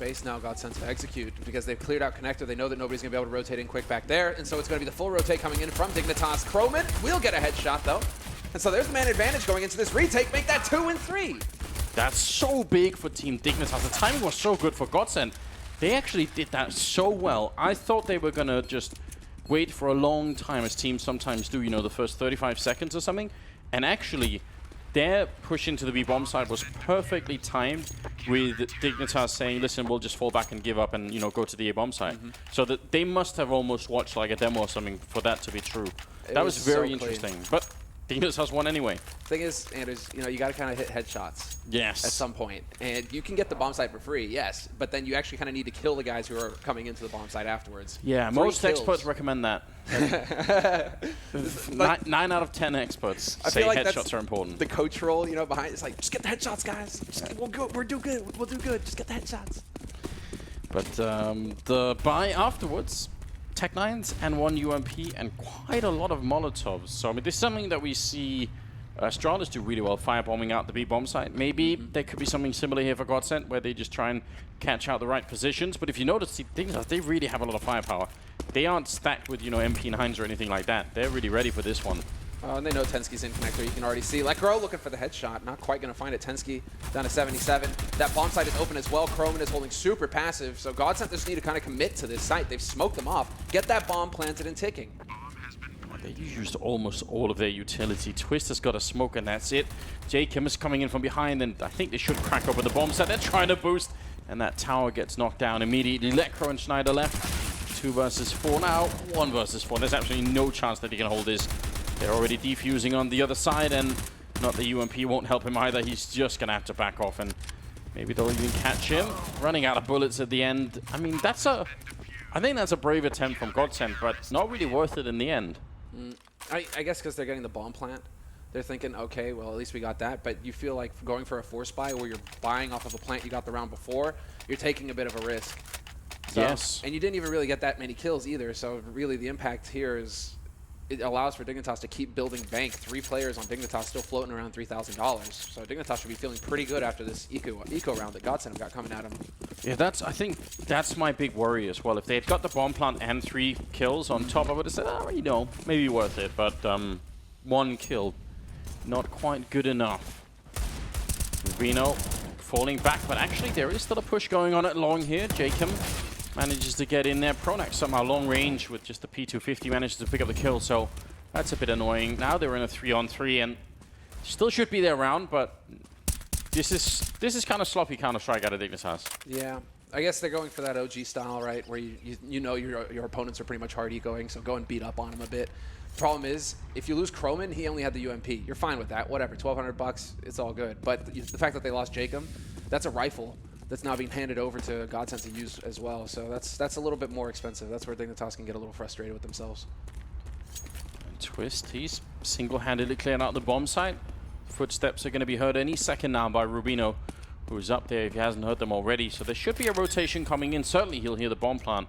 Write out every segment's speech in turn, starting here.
space now, GODSENT to execute, because they've cleared out connector. They know that nobody's going to be able to rotate in quick back there, and so it's going to be the full rotate coming in from Dignitas. Croman will get a headshot, though. And so there's the man advantage going into this retake. Make that 2 and 3. That's so big for Team Dignitas. The timing was so good for GODSENT. They actually did that so well. I thought they were going to just wait for a long time, as teams sometimes do, you know, the first 35 seconds or something. And actually, their push into the B-bomb side was perfectly timed with Dignitas saying, listen, we'll just fall back and give up and, you know, go to the A-bomb side. So that they must have almost watched like a demo or something for that to be true. That was very so interesting. But Dignitas won anyway. Thing is, Anders, you know, you got to kind of hit headshots. Yes. At some point. And you can get the bomb site for free, yes, but then you actually kind of need to kill the guys who are coming into the bomb site afterwards. Yeah, most experts recommend that. 9 out of 10 experts say like headshots are important. The coach role, you know, behind it's like, just get the headshots, guys. We'll do good. We'll do good. Just get the headshots. But the buy afterwards, Tech9s and 1 UMP and quite a lot of Molotovs. So I mean, this is something that we see Astralis do really well, firebombing out the B-bomb site. Maybe there could be something similar here for GODSENT, where they just try and catch out the right positions. But if you notice, they really have a lot of firepower. They aren't stacked with, you know, MP9s or anything like that. They're really ready for this one. And they know Tensky's in connector. You can already see. Lekro looking for the headshot. Not quite going to find it. Tensky down to 77. That bomb site is open as well. Croman is holding super passive. So GODSENT just need to kind of commit to this site. They've smoked them off. Get that bomb planted and ticking. They used almost all of their utility. Twist has got a smoke, and that's it. Jacob is coming in from behind, and I think they should crack open the bomb set. They're trying to boost, and that tower gets knocked down immediately. Lekro and Schneider left. 2 versus 4 now. 1 versus 4. There's absolutely no chance that he can hold this. They're already defusing on the other side, and not the UMP won't help him either. He's just going to have to back off, and maybe they'll even catch him. Running out of bullets at the end. I mean, I think that's a brave attempt from GODSENT, but not really worth it in the end. I guess because they're getting the bomb plant. They're thinking, okay, well, at least we got that. But you feel like going for a force buy where you're buying off of a plant you got the round before, you're taking a bit of a risk. So, yes. And you didn't even really get that many kills either. So really the impact here is it allows for Dignitas to keep building bank. 3 players on Dignitas still floating around $3,000. So Dignitas should be feeling pretty good after this eco round that GODSENT have got coming at them. Yeah, I think that's my big worry as well. If they had got the bomb plant and 3 kills on top, I would have said, oh, you know, maybe worth it. But 1 kill, not quite good enough. Rubino falling back, but actually there is still a push going on at long here. Jacob manages to get in there. Pronax somehow long range with just the P250 manages to pick up the kill, so that's a bit annoying. Now they're in a 3-on-3 and still should be there round, but this is kind of sloppy Counter-Strike out of Dignitas. Yeah, I guess they're going for that OG style, right, where you know your opponents are pretty much hard ecoing, so go and beat up on them a bit. Problem is, if you lose Croman, he only had the UMP. You're fine with that, whatever, 1,200 bucks, it's all good. But the fact that they lost Jacob, that's a rifle that's now being handed over to GODSENT to use as well. So that's a little bit more expensive. That's where Dignitas can get a little frustrated with themselves. And Twist, he's single-handedly clearing out the bomb site. Footsteps are going to be heard any second now by Rubino, who's up there if he hasn't heard them already. So there should be a rotation coming in. Certainly he'll hear the bomb plant.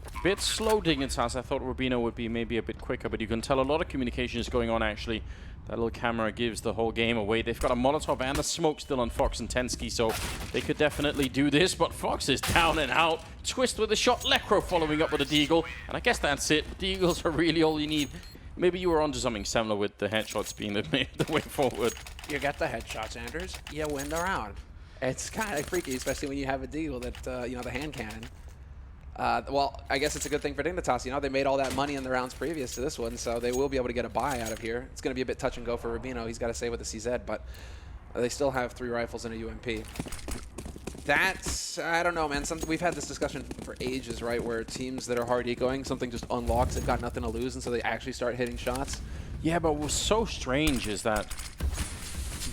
A bit slow Dignitas. I thought Rubino would be maybe a bit quicker, but you can tell a lot of communication is going on actually. That little camera gives the whole game away. They've got a Molotov and a smoke still on Fox and Tensky, so they could definitely do this, but Fox is down and out. Twist with a shot, Lekro following up with a Deagle, and I guess that's it. Deagles are really all you need. Maybe you were onto something similar with the headshots being the way forward. You get the headshots, Anders. You win the round. It's kind of freaky, especially when you have a Deagle that, you know, the hand cannon. Well, I guess it's a good thing for Dignitas. You know, they made all that money in the rounds previous to this one, so they will be able to get a buy out of here. It's going to be a bit touch and go for Rubino. He's got to stay with the CZ, but they still have 3 rifles and a UMP. That's, I don't know, man. We've had this discussion for ages, right, where teams that are hard ecoing, something just unlocks, they've got nothing to lose, and so they actually start hitting shots. Yeah, but what's so strange is that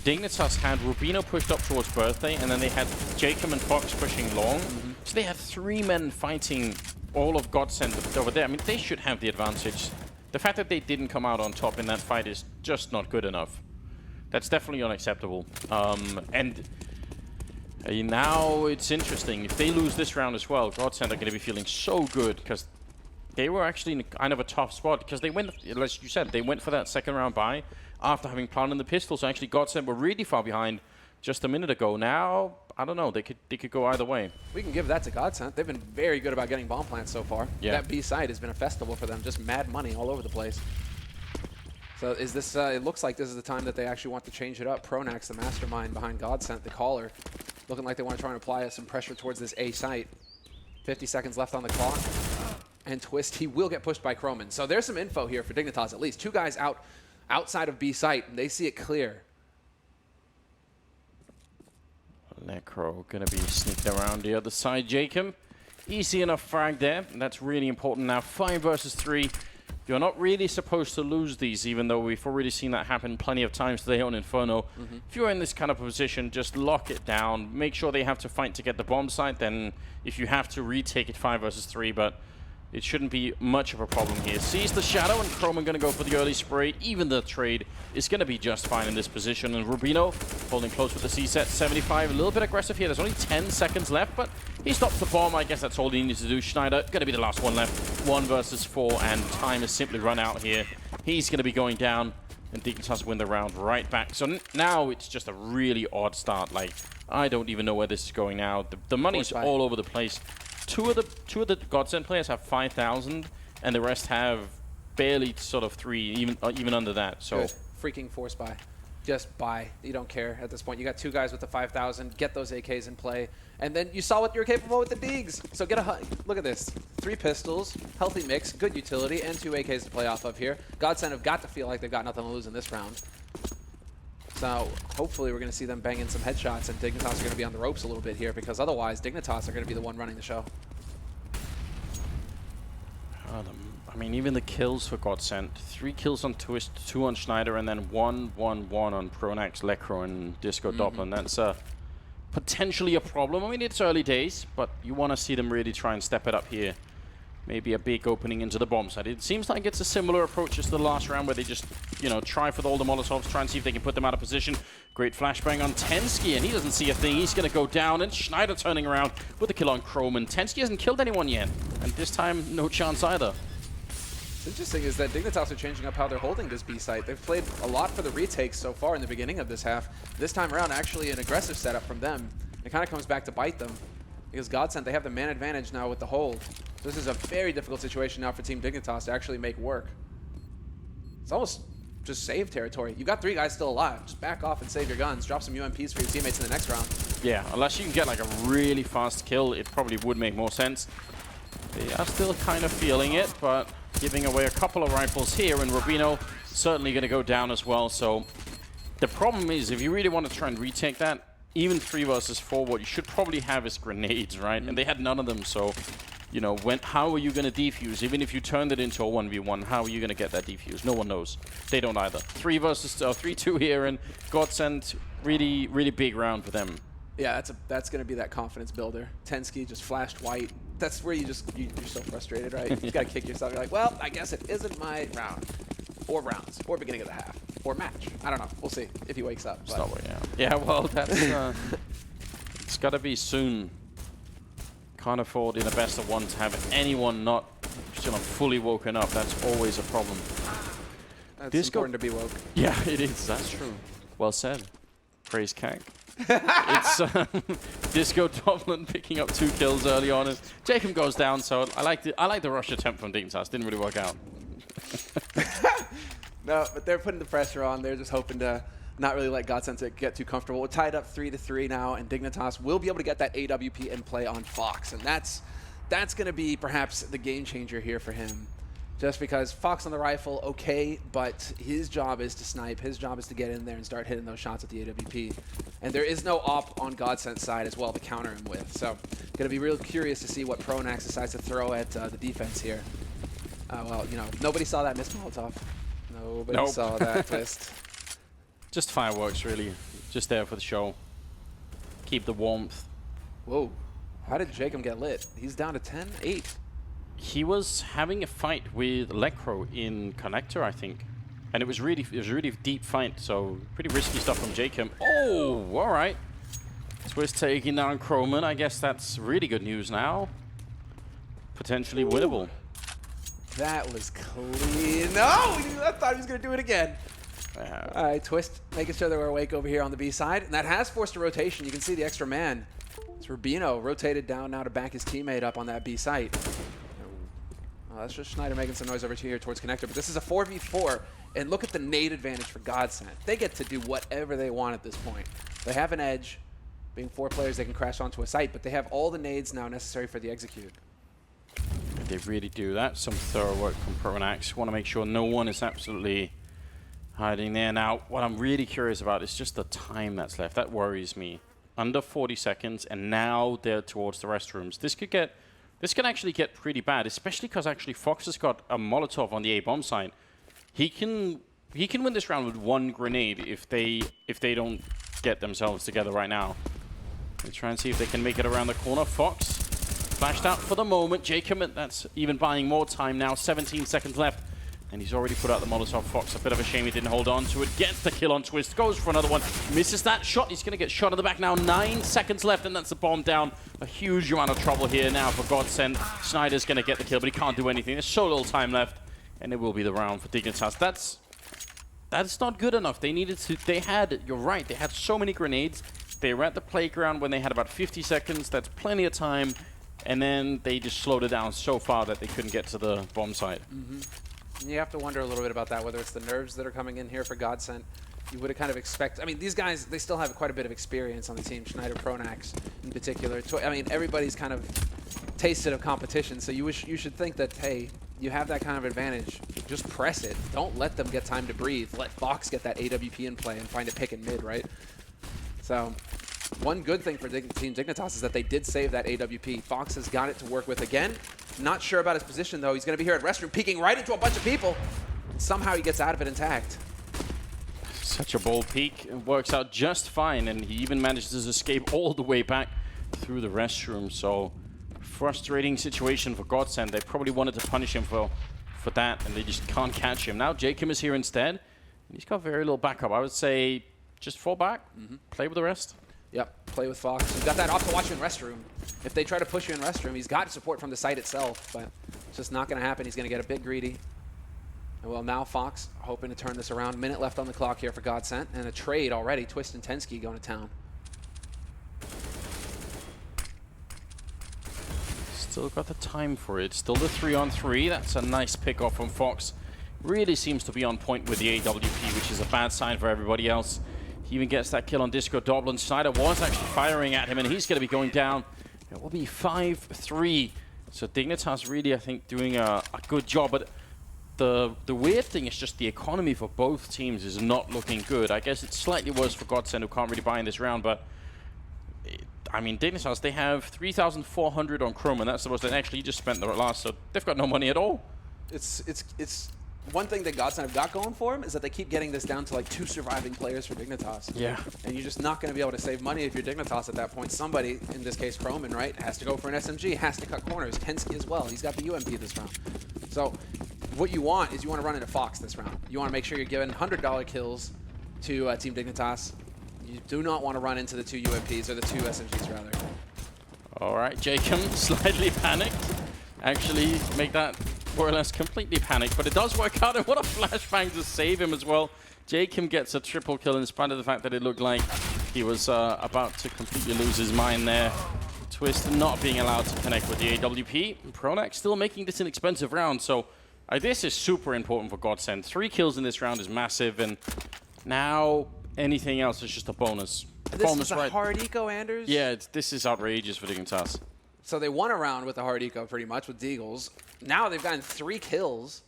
Dignitas had Rubino pushed up towards Birthday, and then they had Jacob and Fox pushing long. So they had 3 men fighting all of GODSENT over there. I mean, they should have the advantage. The fact that they didn't come out on top in that fight is just not good enough. That's definitely unacceptable. And now it's interesting. If they lose this round as well, GODSENT are going to be feeling so good because they were actually in kind of a tough spot because they went, as you said, they went for that second round buy after having planted the pistol. So actually GODSENT were really far behind just a minute ago. Now, I don't know. They could go either way. We can give that to GODSENT. They've been very good about getting bomb plants so far. Yeah. That B site has been a festival for them, just mad money all over the place. So is this, it looks like this is the time that they actually want to change it up. Pronax, the mastermind behind GODSENT, the caller, looking like they want to try and apply some pressure towards this A site. 50 seconds left on the clock. And Twist, he will get pushed by Croman. So there's some info here for Dignitas at least. 2 guys outside of B site, and they see it clear. Necro going to be sneaking around the other side. Jacob, easy enough frag there. And that's really important now. 5 versus 3. You're not really supposed to lose these, even though we've already seen that happen plenty of times today on Inferno. If you're in this kind of position, just lock it down. Make sure they have to fight to get the bomb site. Then if you have to, retake it 5 versus 3. But it shouldn't be much of a problem here. Sees the shadow, and Croman going to go for the early spray. Even the trade is going to be just fine in this position. And Rubino holding close with the C-set, 75. A little bit aggressive here. There's only 10 seconds left, but he stops the bomb. I guess that's all he needs to do. Schneider going to be the last one left. 1 versus 4, and time has simply run out here. He's going to be going down, and Dignitas win the round right back. So now it's just a really odd start. Like, I don't even know where this is going now. The money's all over the place. Two of the GODSENT players have 5,000, and the rest have barely sort of 3, even under that. So good. Freaking force buy. Just buy. You don't care at this point. You got 2 guys with the 5,000. Get those AKs in play. And then you saw what you're capable with the Digs. So get a look at this. 3 pistols, healthy mix, good utility, and 2 AKs to play off of here. GODSENT have got to feel like they've got nothing to lose in this round. So hopefully we're going to see them bang in some headshots, and Dignitas are going to be on the ropes a little bit here, because otherwise Dignitas are going to be the one running the show. I mean, even the kills for GODSENT. 3 kills on Twist, 2 on Schneider, and then 1 on Pronax, Lecro, and Disco Doppler. That's potentially a problem. I mean, it's early days, but you want to see them really try and step it up here. Maybe a big opening into the bomb side. It seems like it's a similar approach as the last round, where they just, try for all the Molotovs, try and see if they can put them out of position. Great flashbang on Tensky, and he doesn't see a thing. He's going to go down, and Schneider turning around with a kill on Croman. Tensky hasn't killed anyone yet, and this time, no chance either. What's interesting is that Dignitas are changing up how they're holding this B site. They've played a lot for the retakes so far in the beginning of this half. This time around, actually an aggressive setup from them. It kind of comes back to bite them, because GODSENT, they have the man advantage now with the hold. So this is a very difficult situation now for Team Dignitas to actually make work. It's almost just save territory. You've got 3 guys still alive. Just back off and save your guns. Drop some UMPs for your teammates in the next round. Yeah, unless you can get like a really fast kill, it probably would make more sense. They are still kind of feeling it, but giving away a couple of rifles here, and Rubino certainly going to go down as well. So the problem is, if you really want to try and retake that, even 3 versus 4, what you should probably have is grenades, right? And they had none of them, so how are you going to defuse? Even if you turned it into a 1v1, how are you going to get that defuse? No one knows. They don't either. 3-2 here, and GODSENT, really, really big round for them. Yeah, that's going to be that confidence builder. Tensky just flashed white. That's where you're so frustrated, right? You got to kick yourself. You're like, well, I guess it isn't my round. Or rounds, or beginning of the half, or match. I don't know. We'll see if he wakes up. Yeah, well, that's it's got to be soon. Can't afford in a best of 1 to have anyone not fully woken up. That's always a problem. That's important to be woke. Yeah, it is. That's true. Well said. Praise Kang. It's Disco Doppler picking up 2 kills early on, and Jacob goes down. So I like the rush attempt from Dignitas. Didn't really work out. No, but they're putting the pressure on. They're just hoping to not really let GODSENT get too comfortable. We're tied up 3-3 now, and Dignitas will be able to get that AWP in play on Fox, and that's going to be perhaps the game changer here for him. Just because Fox on the rifle, okay, but his job is to snipe. His job is to get in there and start hitting those shots at the AWP. And there is no op on GODSENT's side as well to counter him with. So going to be real curious to see what Pronax decides to throw at the defense here. Well, nobody saw that miss Molotov. Nobody saw that twist. Just fireworks, really. Just there for the show. Keep the warmth. Whoa. How did Jacob get lit? He's down to 10-8. He was having a fight with Lecro in Connector, I think. And it was really deep fight, so pretty risky stuff from Jacob. Oh, all right. Twist taking down Croman. I guess that's really good news now. Potentially winnable. That was clean. No! I thought he was going to do it again. All right, Twist making sure they were awake over here on the B side. And that has forced a rotation. You can see the extra man It's Rubino rotated down now to back his teammate up on that B site. Oh, that's just Schneider making some noise over here towards Connector. But this is a 4v4, and look at the nade advantage for GODSENT. They get to do whatever they want at this point. They have an edge. Being 4 players, they can crash onto a site, but they have all the nades now necessary for the execute. They really do. That's some thorough work from Pronax. Want to make sure no one is absolutely hiding there. Now, what I'm really curious about is just the time that's left. That worries me. Under 40 seconds, and now they're towards the restrooms. This can actually get pretty bad, especially because actually Fox has got a Molotov on the A bomb site. He can win this round with 1 grenade if they don't get themselves together right now. They try and see if they can make it around the corner. Fox flashed out for the moment. Jacob, that's even buying more time now. 17 seconds left. And he's already put out the Molotov. Fox, a bit of a shame he didn't hold on to it. Gets the kill on Twist. Goes for another one. Misses that shot. He's going to get shot in the back now. 9 seconds left, and that's the bomb down. A huge amount of trouble here now for GODSENT. Schneider's going to get the kill, but he can't do anything. There's so little time left. And it will be the round for Dignitas. That's not good enough. They needed to... You're right. They had so many grenades. They were at the playground when they had about 50 seconds. That's plenty of time. And then they just slowed it down so far that they couldn't get to the bomb site. You have to wonder a little bit about that, whether it's the nerves that are coming in here for GODSENT. You would have kind of expected... I mean, these guys, they still have quite a bit of experience on the team. Schneider, Pronax in particular. I mean, everybody's kind of tasted of competition, so you should think that, hey, you have that kind of advantage. Just press it. Don't let them get time to breathe. Let Fox get that AWP in play and find a pick and mid, right? So, one good thing for Team Dignitas is that they did save that AWP. Fox has got it to work with again. Not sure about his position, though. He's going to be here at restroom, peeking right into a bunch of people. Somehow he gets out of it intact. Such a bold peek. It works out just fine, and he even manages to escape all the way back through the restroom. So, frustrating situation for GODSENT. They probably wanted to punish him for that, and they just can't catch him. Now Jacob is here instead, and he's got very little backup. I would say just fall back, play with the rest. Yep, play with Fox. He's got that off to watch you in restroom. If they try to push you in restroom, he's got support from the site itself, but it's just not going to happen. He's going to get a bit greedy. And well, now Fox hoping to turn this around. Minute left on the clock here for GODSENT, and a trade already. Twist and Tensky going to town. Still got the time for it. Still the 3-on-3. That's a nice pick off from Fox. Really seems to be on point with the AWP, which is a bad sign for everybody else. He even gets that kill on Disco Doblin. Schneider was actually firing at him, and he's going to be going down. It will be 5-3. So Dignitas really, I think, doing a good job. But the weird thing is just the economy for both teams is not looking good. I guess it's slightly worse for GODSENT, who can't really buy in this round. But, I mean, Dignitas, they have 3,400 on Chrome, and that's the most they actually just spent the last. So they've got no money at all. It's one thing that GODSENT have got going for him is that they keep getting this down to like 2 surviving players for Dignitas. Yeah. And you're just not going to be able to save money if you're Dignitas at that point. Somebody, in this case Croman, right, has to go for an SMG, has to cut corners. Kensky as well. He's got the UMP this round. So what you want is you want to run into Fox this round. You want to make sure you're giving $100 kills to Team Dignitas. You do not want to run into the 2 UMPs, or the 2 SMGs rather. All right, Jacob slightly panicked. Actually make that more or less completely panicked, but it does work out, and what a flashbang to save him as well. Jacob gets a triple kill in spite of the fact that it looked like he was about to completely lose his mind there. Twist not being allowed to connect with the AWP. Pronax still making this an expensive round, so this is super important for GODSENT. 3 kills in this round is massive, and now anything else is just a bonus. This is a hard eco, Anders? Yeah, this is outrageous for Dignitas. So they won a round with the hard eco pretty much with Deagles. Now they've gotten 3 kills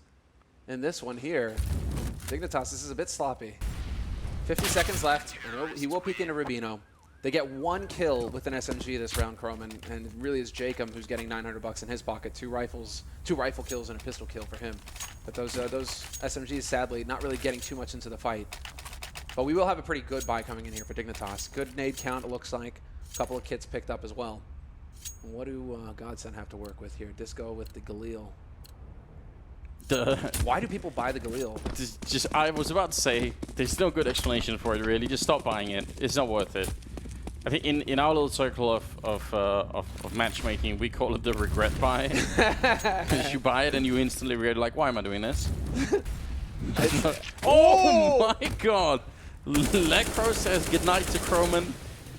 in this one here. Dignitas, this is a bit sloppy. 50 seconds left, and he will peek into Rubino. They get 1 kill with an SMG this round, Croman, and it really is Jacob who's getting $900 in his pocket. 2 rifle kills and a pistol kill for him. But those SMGs, sadly, not really getting too much into the fight. But we will have a pretty good buy coming in here for Dignitas. Good nade count, it looks like. A couple of kits picked up as well. What do GODSENT have to work with here? Disco with the Galil. Why do people buy the Galil? I was about to say, there's no good explanation for it, really. Just stop buying it. It's not worth it. I think in our little circle of matchmaking, we call it the regret buy. Because you buy it and you instantly regret, like, why am I doing this? Oh my god! Lecro says goodnight to Croman.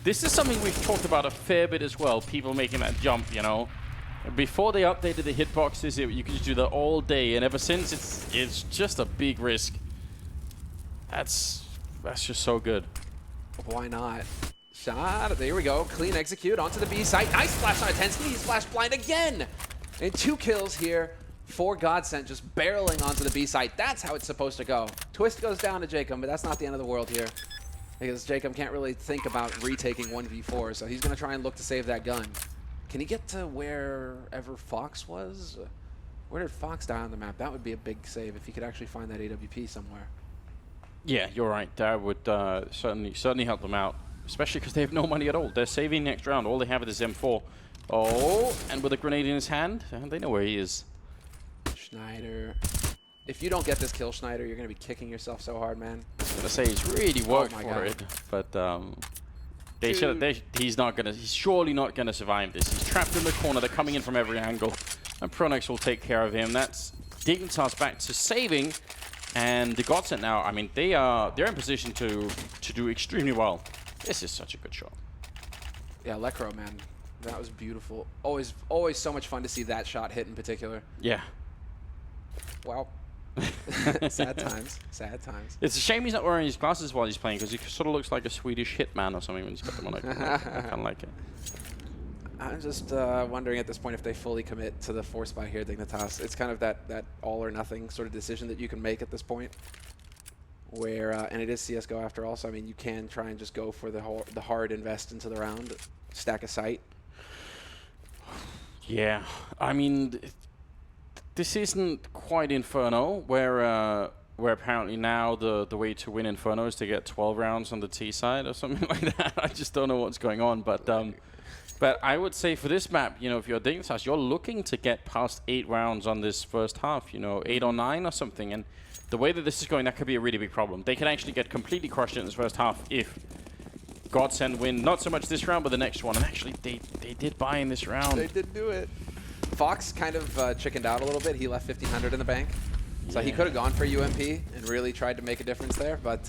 This is something we've talked about a fair bit as well, people making that jump, you know. Before they updated the hitboxes, you could just do that all day, and ever since, it's just a big risk. That's just so good. Why not? Shot. There we go. Clean execute onto the B site. Nice flash on Intensity. He's flash blind again. And 2 kills here for GODSENT, just barreling onto the B site. That's how it's supposed to go. Twist goes down to Jacob, but that's not the end of the world here. Because Jacob can't really think about retaking 1v4, so he's going to try and look to save that gun. Can he get to wherever Fox was? Where did Fox die on the map? That would be a big save if he could actually find that AWP somewhere. Yeah, you're right. That would certainly help them out, especially because they have no money at all. They're saving next round. All they have is M4. Oh, and with a grenade in his hand, they know where he is. Schneider. If you don't get this kill, Schneider, you're going to be kicking yourself so hard, man. I was going to say he's really worked for it, but he's surely not gonna survive this. He's trapped in the corner. They're coming in from every angle, and Pronex will take care of him. That's Dignitas back to saving, and the GODSENT now. I mean, they're in position to do extremely well. This is such a good shot. Yeah, Lecro, man, that was beautiful. Always so much fun to see that shot hit in particular. Yeah. Wow. Sad times. Sad times. It's a shame he's not wearing his glasses while he's playing, because he sort of looks like a Swedish hitman or something when he's got them on. I kind of like it. I'm just wondering at this point if they fully commit to the force buy here, Dignitas. It's kind of that all or nothing sort of decision that you can make at this point. Where and it is CS:GO after all, so I mean you can try and just go for the hard invest into the round, stack a site. Yeah, I mean. This isn't quite Inferno, where apparently now the way to win Inferno is to get 12 rounds on the T side or something like that. I just don't know what's going on, but I would say for this map, you know, if you're Dignitas, you're looking to get past 8 rounds on this first half, you know, 8 or 9 or something, and the way that this is going, that could be a really big problem. They can actually get completely crushed in this first half if GODSENT win not so much this round, but the next one, and actually they did buy in this round. They did do it. Fox kind of chickened out a little bit. He left 1,500 in the bank. So he could have gone for UMP and really tried to make a difference there. But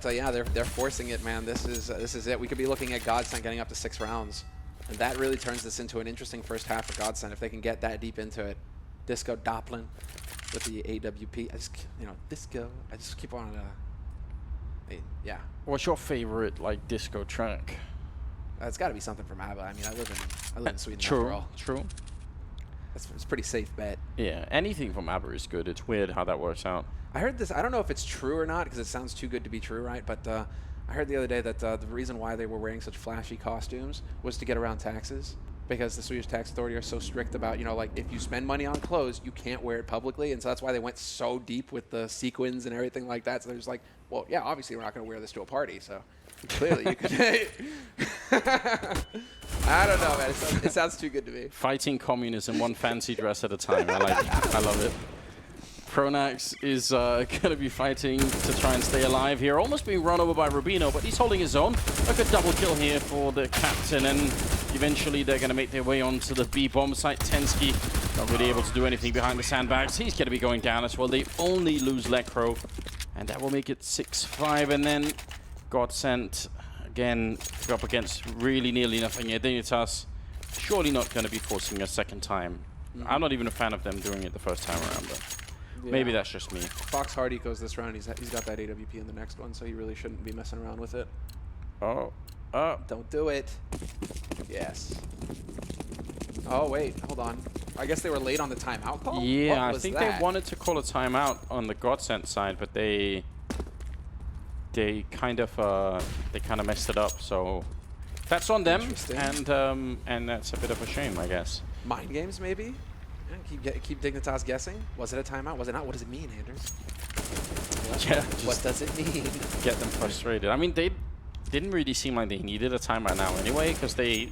yeah, they're forcing it, man. This is it. We could be looking at GODSENT getting up to 6 rounds. And that really turns this into an interesting first half for GODSENT if they can get that deep into it. Disco Doppelin with the AWP. I just keep on, yeah. What's your favorite, like, disco track? It's got to be something from ABBA. I mean, I live in Sweden True, after all. true. It's a pretty safe bet. Yeah, anything from ABBA is good. It's weird how that works out. I heard this. I don't know if it's true or not because it sounds too good to be true, right? But I heard the other day that the reason why they were wearing such flashy costumes was to get around taxes, because the Swedish tax authority are so strict about, you know, like if you spend money on clothes, you can't wear it publicly, and so that's why they went so deep with the sequins and everything like that. So they're just like, well, yeah, obviously we're not going to wear this to a party, so clearly you could. I don't know, man. It sounds too good to me. Fighting communism one fancy dress at a time. I like it. I love it. Pronax is going to be fighting to try and stay alive here. Almost being run over by Rubino, but he's holding his own. A good double kill here for the captain, and eventually they're going to make their way onto the B bomb site. Tensky not really able to do anything behind the sandbags. He's going to be going down as well. They only lose Lecro, and that will make it 6-5. And then GODSENT again up against really nearly nothing here. Dignitas surely not going to be forcing a second time. I'm not even a fan of them doing it the first time around, but maybe that's just me. Fox hard ecos this round. He's got that AWP in the next one, so he really shouldn't be messing around with it. Oh. Don't do it. Yes. Oh, wait. Hold on. I guess they were late on the timeout call? Yeah, I think they wanted to call a timeout on the GODSENT side, but they kind of messed it up. So that's on them, and that's a bit of a shame, I guess. Mind games, maybe? Keep Dignitas guessing. Was it a timeout? Was it not? What does it mean, Anders? Yeah. What does it mean? Get them frustrated. I mean, they didn't really seem like they needed a timeout now anyway, because they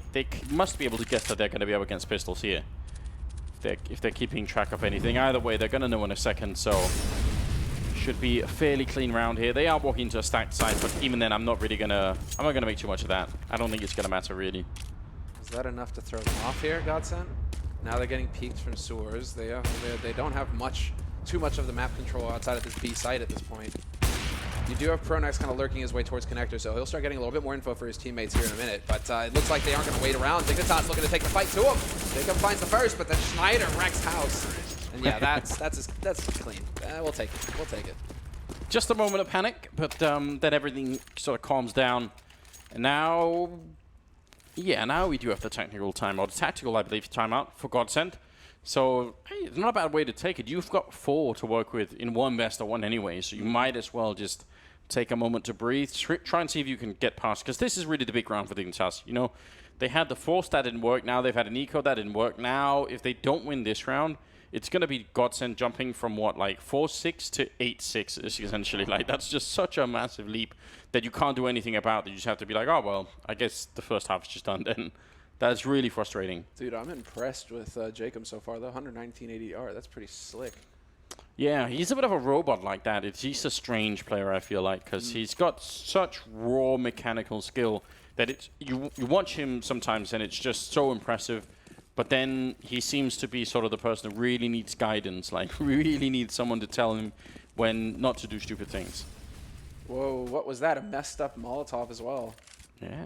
must be able to guess that they're going to be up against pistols here. If they're keeping track of anything. Either way, they're going to know in a second, so should be a fairly clean round here. They are walking to a stacked side, but even then, I'm not going to make too much of that. I don't think it's going to matter, really. Is that enough to throw them off here, GODSENT? Now they're getting peeked from sewers. They don't have too much of the map control outside of this B site at this point. You do have Pronex kind of lurking his way towards connector, so he'll start getting a little bit more info for his teammates here in a minute. But it looks like they aren't going to wait around. Dignitas looking to take the fight to him. Jacob finds the first, but then Schneider wrecks house. And yeah, that's clean. We'll take it. We'll take it. Just a moment of panic, but then everything sort of calms down. And now, yeah, now we do have the technical timeout. The tactical, I believe, timeout for GODSENT. So, hey, it's not a bad way to take it. You've got 4 to work with in one best of 1 anyway, so you might as well just take a moment to breathe. Try and see if you can get past, because this is really the big round for Dignitas. You know, they had the Force, that didn't work. Now they've had an Eco, that didn't work. Now, if they don't win this round, it's going to be GODSENT jumping from, what, like 4-6 to 8-6, essentially. Like, that's just such a massive leap that you can't do anything about. You just have to be like, oh, well, I guess the first half is just done then. That's really frustrating. Dude, I'm impressed with Jacob so far, though. 119 ADR. That's pretty slick. Yeah, he's a bit of a robot like that. He's a strange player, I feel like, because he's got such raw mechanical skill that you watch him sometimes and it's just so impressive. But then he seems to be sort of the person who really needs guidance, like really needs someone to tell him when not to do stupid things. Whoa, what was that? A messed up Molotov as well. Yeah.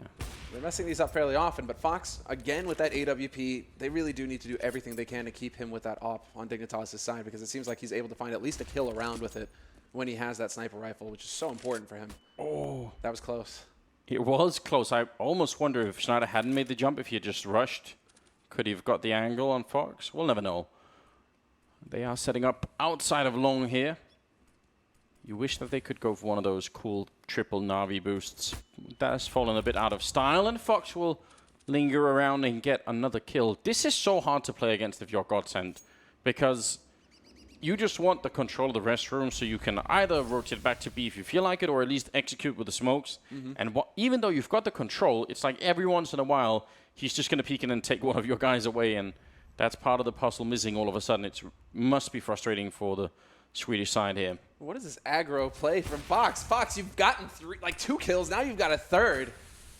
They're messing these up fairly often, but Fox, again with that AWP, they really do need to do everything they can to keep him with that op on Dignitas' side, because it seems like he's able to find at least a kill around with it when he has that sniper rifle, which is so important for him. Oh. That was close. It was close. I almost wonder if Schneider hadn't made the jump, if he had just rushed. Could he have got the angle on Fox? We'll never know. They are setting up outside of long here. You wish that they could go for one of those cool triple Na'Vi boosts. That has fallen a bit out of style, and Fox will linger around and get another kill. This is so hard to play against if you're GODSENT, because you just want the control of the restroom so you can either rotate back to B if you feel like it, or at least execute with the smokes. And even though you've got the control, it's like every once in a while, he's just going to peek in and take one of your guys away, and that's part of the puzzle missing all of a sudden. It must be frustrating for the Swedish side here. What is this aggro play from Fox? Fox, you've gotten 2 kills. Now you've got a third.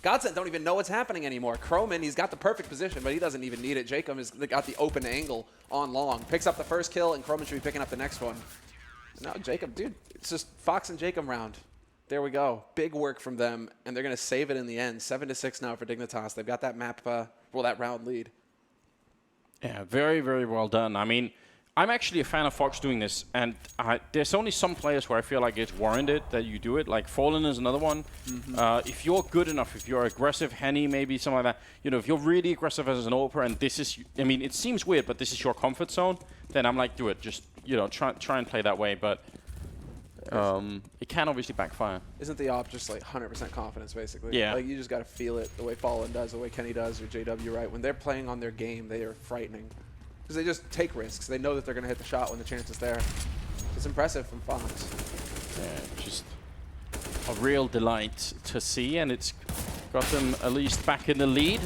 GODSENT don't even know what's happening anymore. Croman, he's got the perfect position, but he doesn't even need it. Jacob has got the open angle on long. Picks up the first kill, and Croman should be picking up the next one. No, Jacob, dude, it's just Fox and Jacob round. There we go. Big work from them, and they're going to save it in the end. 7-6 now for Dignitas. They've got that map, that round lead. Yeah, very, very well done. I mean, I'm actually a fan of Fox doing this, and there's only some players where I feel like it's warranted that you do it. Like Fallen is another one. If you're good enough, if you're aggressive, Henny, maybe something like that, you know, if you're really aggressive as an AWPer, and this is, I mean, it seems weird, but this is your comfort zone, then I'm like, do it. Just, you know, try and play that way, but it can obviously backfire. Isn't the op just like 100% confidence, basically? Yeah. Like, you just got to feel it the way Fallen does, the way Kenny does, or JW, right? When they're playing on their game, they are frightening. Because they just take risks. They know that they're going to hit the shot when the chance is there. It's impressive from Fox. Yeah, just a real delight to see, and it's got them at least back in the lead.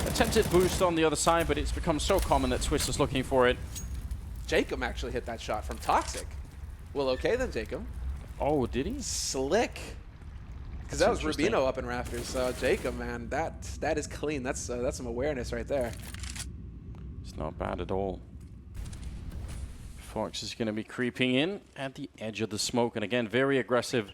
Attempted boost on the other side, but it's become so common that Swiss is looking for it. Jacob actually hit that shot from Toxic. Well, okay then, Jacob. Oh, did he? Slick. Because that was Rubino up in rafters. So Jacob, man, that is clean. That's some awareness right there. It's not bad at all. Fox is going to be creeping in at the edge of the smoke, and again, very aggressive.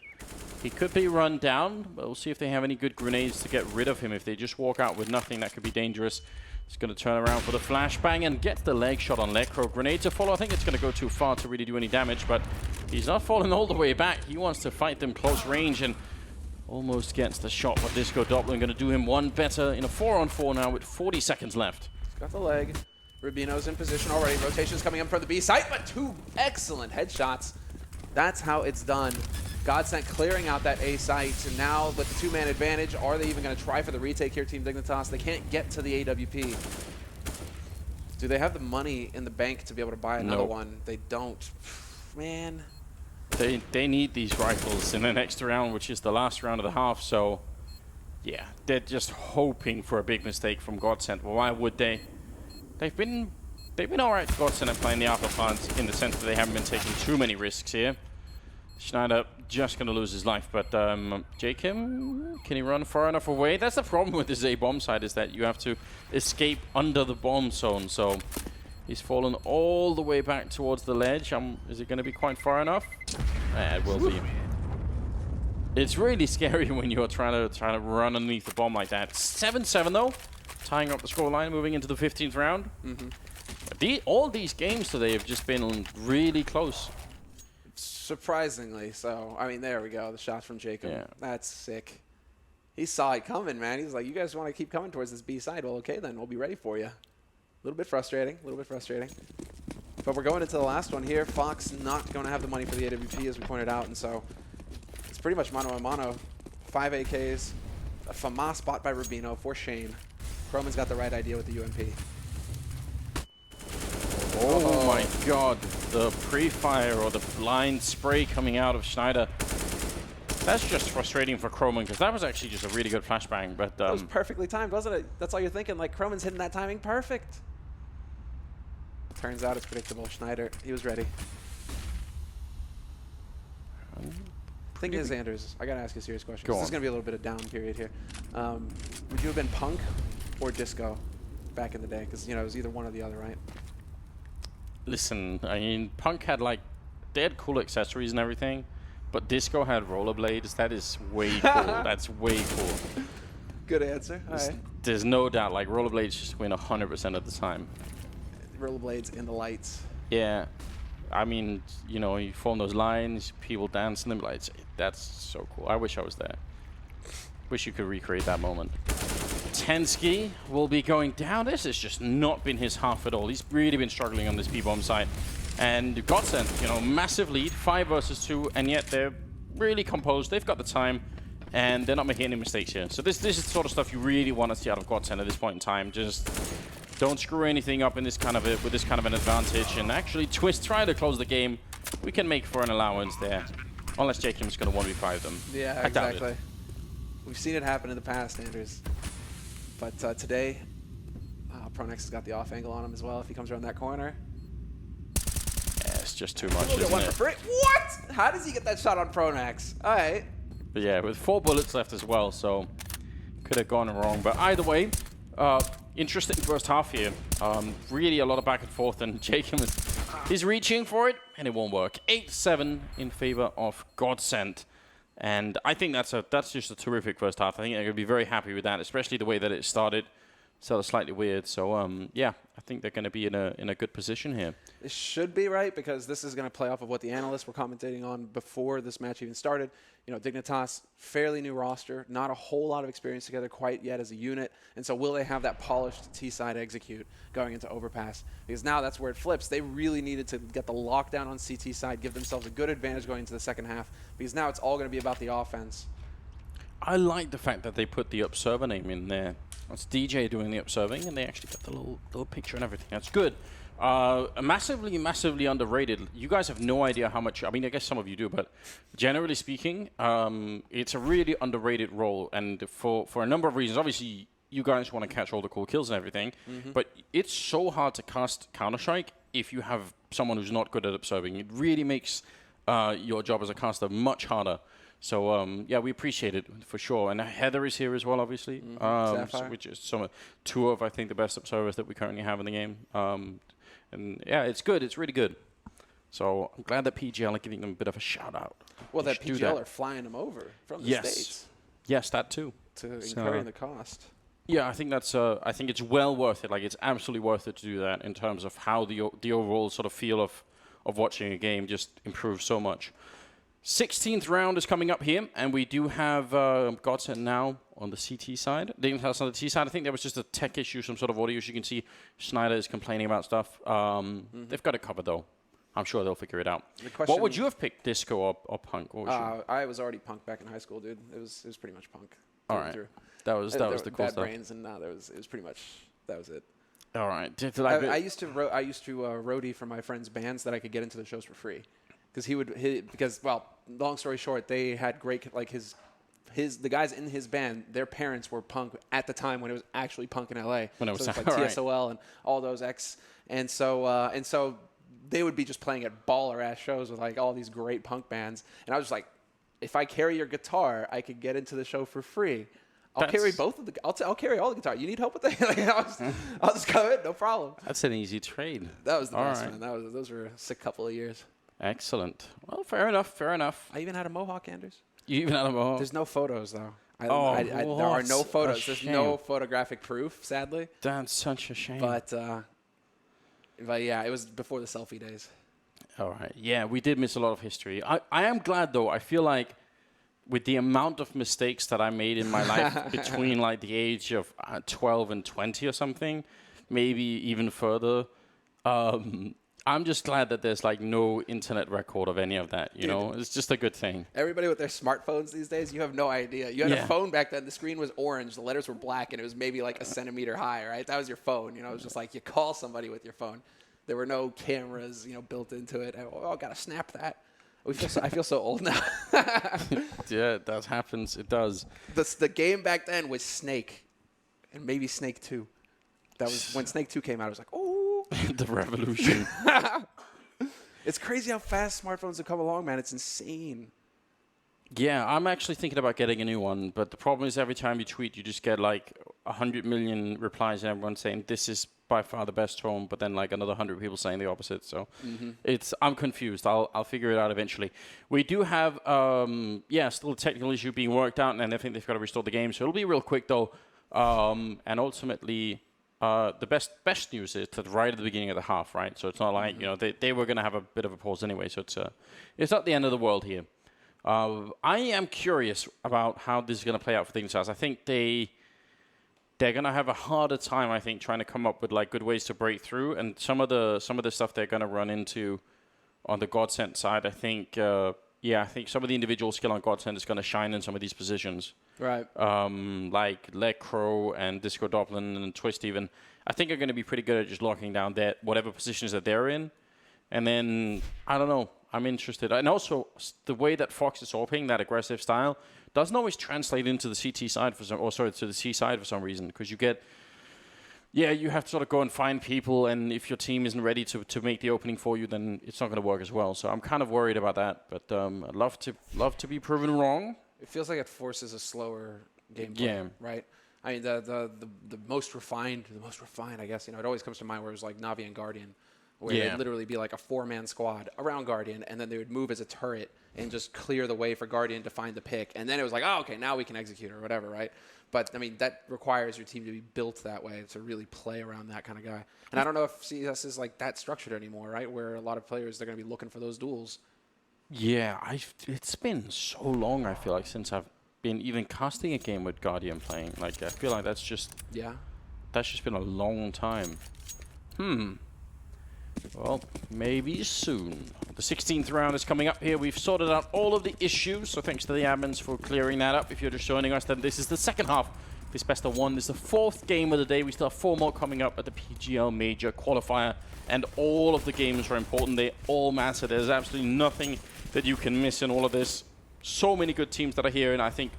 He could be run down, but we'll see if they have any good grenades to get rid of him. If they just walk out with nothing, that could be dangerous. He's going to turn around for the flashbang and get the leg shot on Lekro. Grenade to follow. I think it's going to go too far to really do any damage, but he's not falling all the way back. He wants to fight them close range and almost gets the shot, but Disco Doppler going to do him one better in a 4-on-4 now with 40 seconds left. He's got the leg. Rubino's in position already. Rotation's coming up from the B site, but 2 excellent headshots. That's how it's done. GODSENT clearing out that A site, and now with the 2-man advantage, are they even going to try for the retake here, Team Dignitas? They can't get to the AWP. Do they have the money in the bank to be able to buy another one? They don't. Man. They need these rifles in the next round, which is the last round of the half, so yeah, they're just hoping for a big mistake from GODSENT. Well, why would they? They've been alright, GODSENT, at playing the alpha plants in the sense that they haven't been taking too many risks here. Schneider just going to lose his life, but Jacob, can he run far enough away? That's the problem with this A bomb site, is that you have to escape under the bomb zone, so he's fallen all the way back towards the ledge. Is it going to be quite far enough? It will be. It's really scary when you're trying to run underneath the bomb like that. 7-7 though, tying up the scoreline, moving into the 15th round. All these games today have just been really close. Surprisingly so. I mean, there we go. The shot from Jacob. Yeah. That's sick. He saw it coming, man. He's like, you guys want to keep coming towards this B side? Well, okay, then. We'll be ready for you. A little bit frustrating. But we're going into the last one here. Fox not going to have the money for the AWP, as we pointed out, and so it's pretty much mano a mano. 5 AKs, a FAMAS bought by Rubino for shame. Croman's got the right idea with the UMP. Oh my god, the pre-fire or the blind spray coming out of Schneider. That's just frustrating for Croman, because that was actually just a really good flashbang. But that was perfectly timed, wasn't it? That's all you're thinking, like Croman's hitting that timing perfect. Turns out it's predictable. Schneider, he was ready. Thing is, Anders, I gotta ask you a serious question. This is gonna be a little bit of down period here. Would you have been Punk or Disco back in the day? Because you know it was either one or the other, right? Listen, I mean, Punk had they had cool accessories and everything, but Disco had rollerblades. That is way cool. That's way cool. Good answer. All right. There's no doubt, rollerblades just win 100% of the time. Rollerblades in the lights. Yeah. I mean, you know, you form those lines, people dance in them. That's so cool. I wish I was there. Wish you could recreate that moment. Tensky will be going down. This has just not been his half at all. He's really been struggling on this B-bomb side. And GODSENT, you know, massive lead, 5 versus 2, and yet they're really composed. They've got the time, and they're not making any mistakes here. So this is the sort of stuff you really want to see out of GODSENT at this point in time. Just don't screw anything up in this kind of with this kind of an advantage. And actually, Twist try to close the game. We can make for an allowance there, unless Jacob's going to 1v5 them. Yeah, exactly. We've seen it happen in the past, Anders. But today, Pronex has got the off angle on him as well. If he comes around that corner, yeah, it's just too much, isn't it? What? How does he get that shot on Pronex? All right. But yeah, with 4 bullets left as well, so could have gone wrong. But either way, interesting first half here. Really a lot of back and forth, and Jacob is reaching for it, and it won't work. 8-7 in favor of GODSENT. And I think that's just a terrific first half. I think they're going to be very happy with that, especially the way that it started. Sort of slightly weird. So, yeah, I think they're going to be in a good position here. It should be, right? Because this is going to play off of what the analysts were commentating on before this match even started. You know, Dignitas, fairly new roster, not a whole lot of experience together quite yet as a unit. And so will they have that polished T-side execute going into Overpass? Because now that's where it flips. They really needed to get the lockdown on CT side, give themselves a good advantage going into the second half. Because now it's all going to be about the offense. I like the fact that they put the observer name in there. It's DJ doing the observing, and they actually got the little picture and everything. That's good. Massively, massively underrated. You guys have no idea how much. I mean, I guess some of you do, but generally speaking, it's a really underrated role, and for a number of reasons. Obviously, you guys want to catch all the cool kills and everything, but it's so hard to cast Counter-Strike if you have someone who's not good at observing. It really makes your job as a caster much harder. So, yeah, we appreciate it for sure. And Heather is here as well, obviously, which is two of, I think, the best observers that we currently have in the game. And, yeah, it's good. It's really good. So I'm glad that PGL are giving them a bit of a shout-out. Well, that PGL are flying them over from the States. Yes, that too. To incurring the cost. Yeah, I think that's. I think it's well worth it. Like, it's absolutely worth it to do that in terms of how the overall sort of feel of watching a game just improves so much. 16th round is coming up here, and we do have GODSENT now on the CT side. Dignitas on the T side. I think there was just a tech issue, some sort of audio issue. You can see Schneider is complaining about stuff. They've got it covered, though. I'm sure they'll figure it out. What would you have picked, Disco or Punk? I was already Punk back in high school, dude. It was pretty much Punk. All right. That was the cool bad stuff. brains, and it was pretty much, that was it. All right. I used to roadie for my friends' bands that I could get into the shows for free. Because well, long story short, they had great, like the guys in his band, their parents were Punk at the time when it was actually Punk in LA. When it was so it was like TSOL and all those and so they would be just playing at baller ass shows with like all these great Punk bands, and I was just like, if I carry your guitar, I could get into the show for free. I'll carry both of the. I'll carry all the guitar. You need help with that? Like, I'll just come in, no problem. That's an easy trade. That was the best, man. Those were a sick couple of years. Excellent. Well, fair enough. Fair enough. I even had a mohawk, Anders. You even had them all. There's no photos, though. There Oh, are no what a photos. There's no shame. photographic proof, sadly. That's such a shame. But yeah, it was before the selfie days. All right. Yeah, we did miss a lot of history. I am glad, though. I feel like with the amount of mistakes that I made in my life between like the age of 12 and 20 or something, maybe even further, I'm just glad that there's like no internet record of any of that, you know? It's just a good thing. Everybody with their smartphones these days, you have no idea. You had a phone back then, the screen was orange, the letters were black, and it was maybe like a centimeter high, right? That was your phone, you know? It was just like you call somebody with your phone. There were no cameras, you know, built into it. Oh, gotta snap that. I feel so old now. Yeah, that happens. It does. The game back then was Snake, and maybe Snake 2. That was when Snake 2 came out. I was like, oh. The revolution. It's crazy how fast smartphones have come along, man. It's insane. Yeah, I'm actually thinking about getting a new one, but the problem is every time you tweet, you just get like 100 million replies and everyone saying this is by far the best phone, but then like another 100 people saying the opposite. So I'm confused. I'll figure it out eventually. We do have still a technical issue being worked out, and I think they've got to restore the game. So it'll be real quick though. And ultimately, the best news is that right at the beginning of the half, right? So it's not like you know they were going to have a bit of a pause anyway. So it's not the end of the world here. I am curious about how this is going to play out for Dignitas. I think they're going to have a harder time, I think, trying to come up with like good ways to break through. And some of the stuff they're going to run into on the GODSENT side, I think, I think some of the individual skill on GODSENT is going to shine in some of these positions. Right. Like Lecro and Disco Doppelin and Twist even, I think are going to be pretty good at just locking down whatever positions that they're in. And then, I don't know, I'm interested. And also, the way that Fox is AWPing, that aggressive style, doesn't always translate into the CT side to the C side for some reason. Because you have to sort of go and find people, and if your team isn't ready to make the opening for you, then it's not going to work as well. So I'm kind of worried about that. But I'd love to be proven wrong. It feels like it forces a slower gameplay, right? I mean, the most refined, I guess, you know, it always comes to mind where it was like Navi and Guardian, where they'd literally be like a 4-man squad around Guardian, and then they would move as a turret and just clear the way for Guardian to find the pick. And then it was like, oh, okay, now we can execute or whatever, right? But, I mean, that requires your team to be built that way, to really play around that kind of guy. And I don't know if CS is like that structured anymore, right? Where a lot of players, they're going to be looking for those duels. Yeah, it's been so long, I feel like, since I've been even casting a game with Guardian playing. Like, I feel like that's just been a long time. Well, maybe soon. The 16th round is coming up here. We've sorted out all of the issues, so thanks to the admins for clearing that up. If you're just joining us, then this is the second half. This best of one. This is the 4th game of the day. We still have 4 more coming up at the PGL Major Qualifier, and all of the games are important. They all matter. There's absolutely nothing that you can miss in all of this. So many good teams that are here, and I think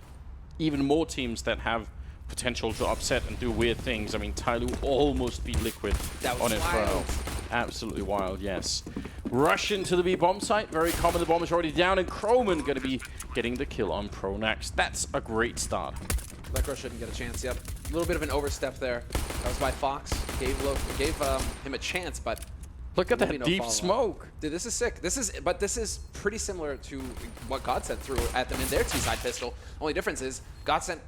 even more teams that have potential to upset and do weird things. I mean, Tyloo almost beat Liquid on Inferno. Absolutely wild, yes. Rush into the B bomb site. Very common. The bomb is already down, and Croman going to be getting the kill on Pronax. That's a great start. Lecro shouldn't get a chance. Yep. A little bit of an overstep there. That was by Fox. Gave him a chance, but look at that deep smoke. Dude, this is sick. This is pretty similar to what GODSENT threw at them in their T-side pistol. Only difference is GODSENT,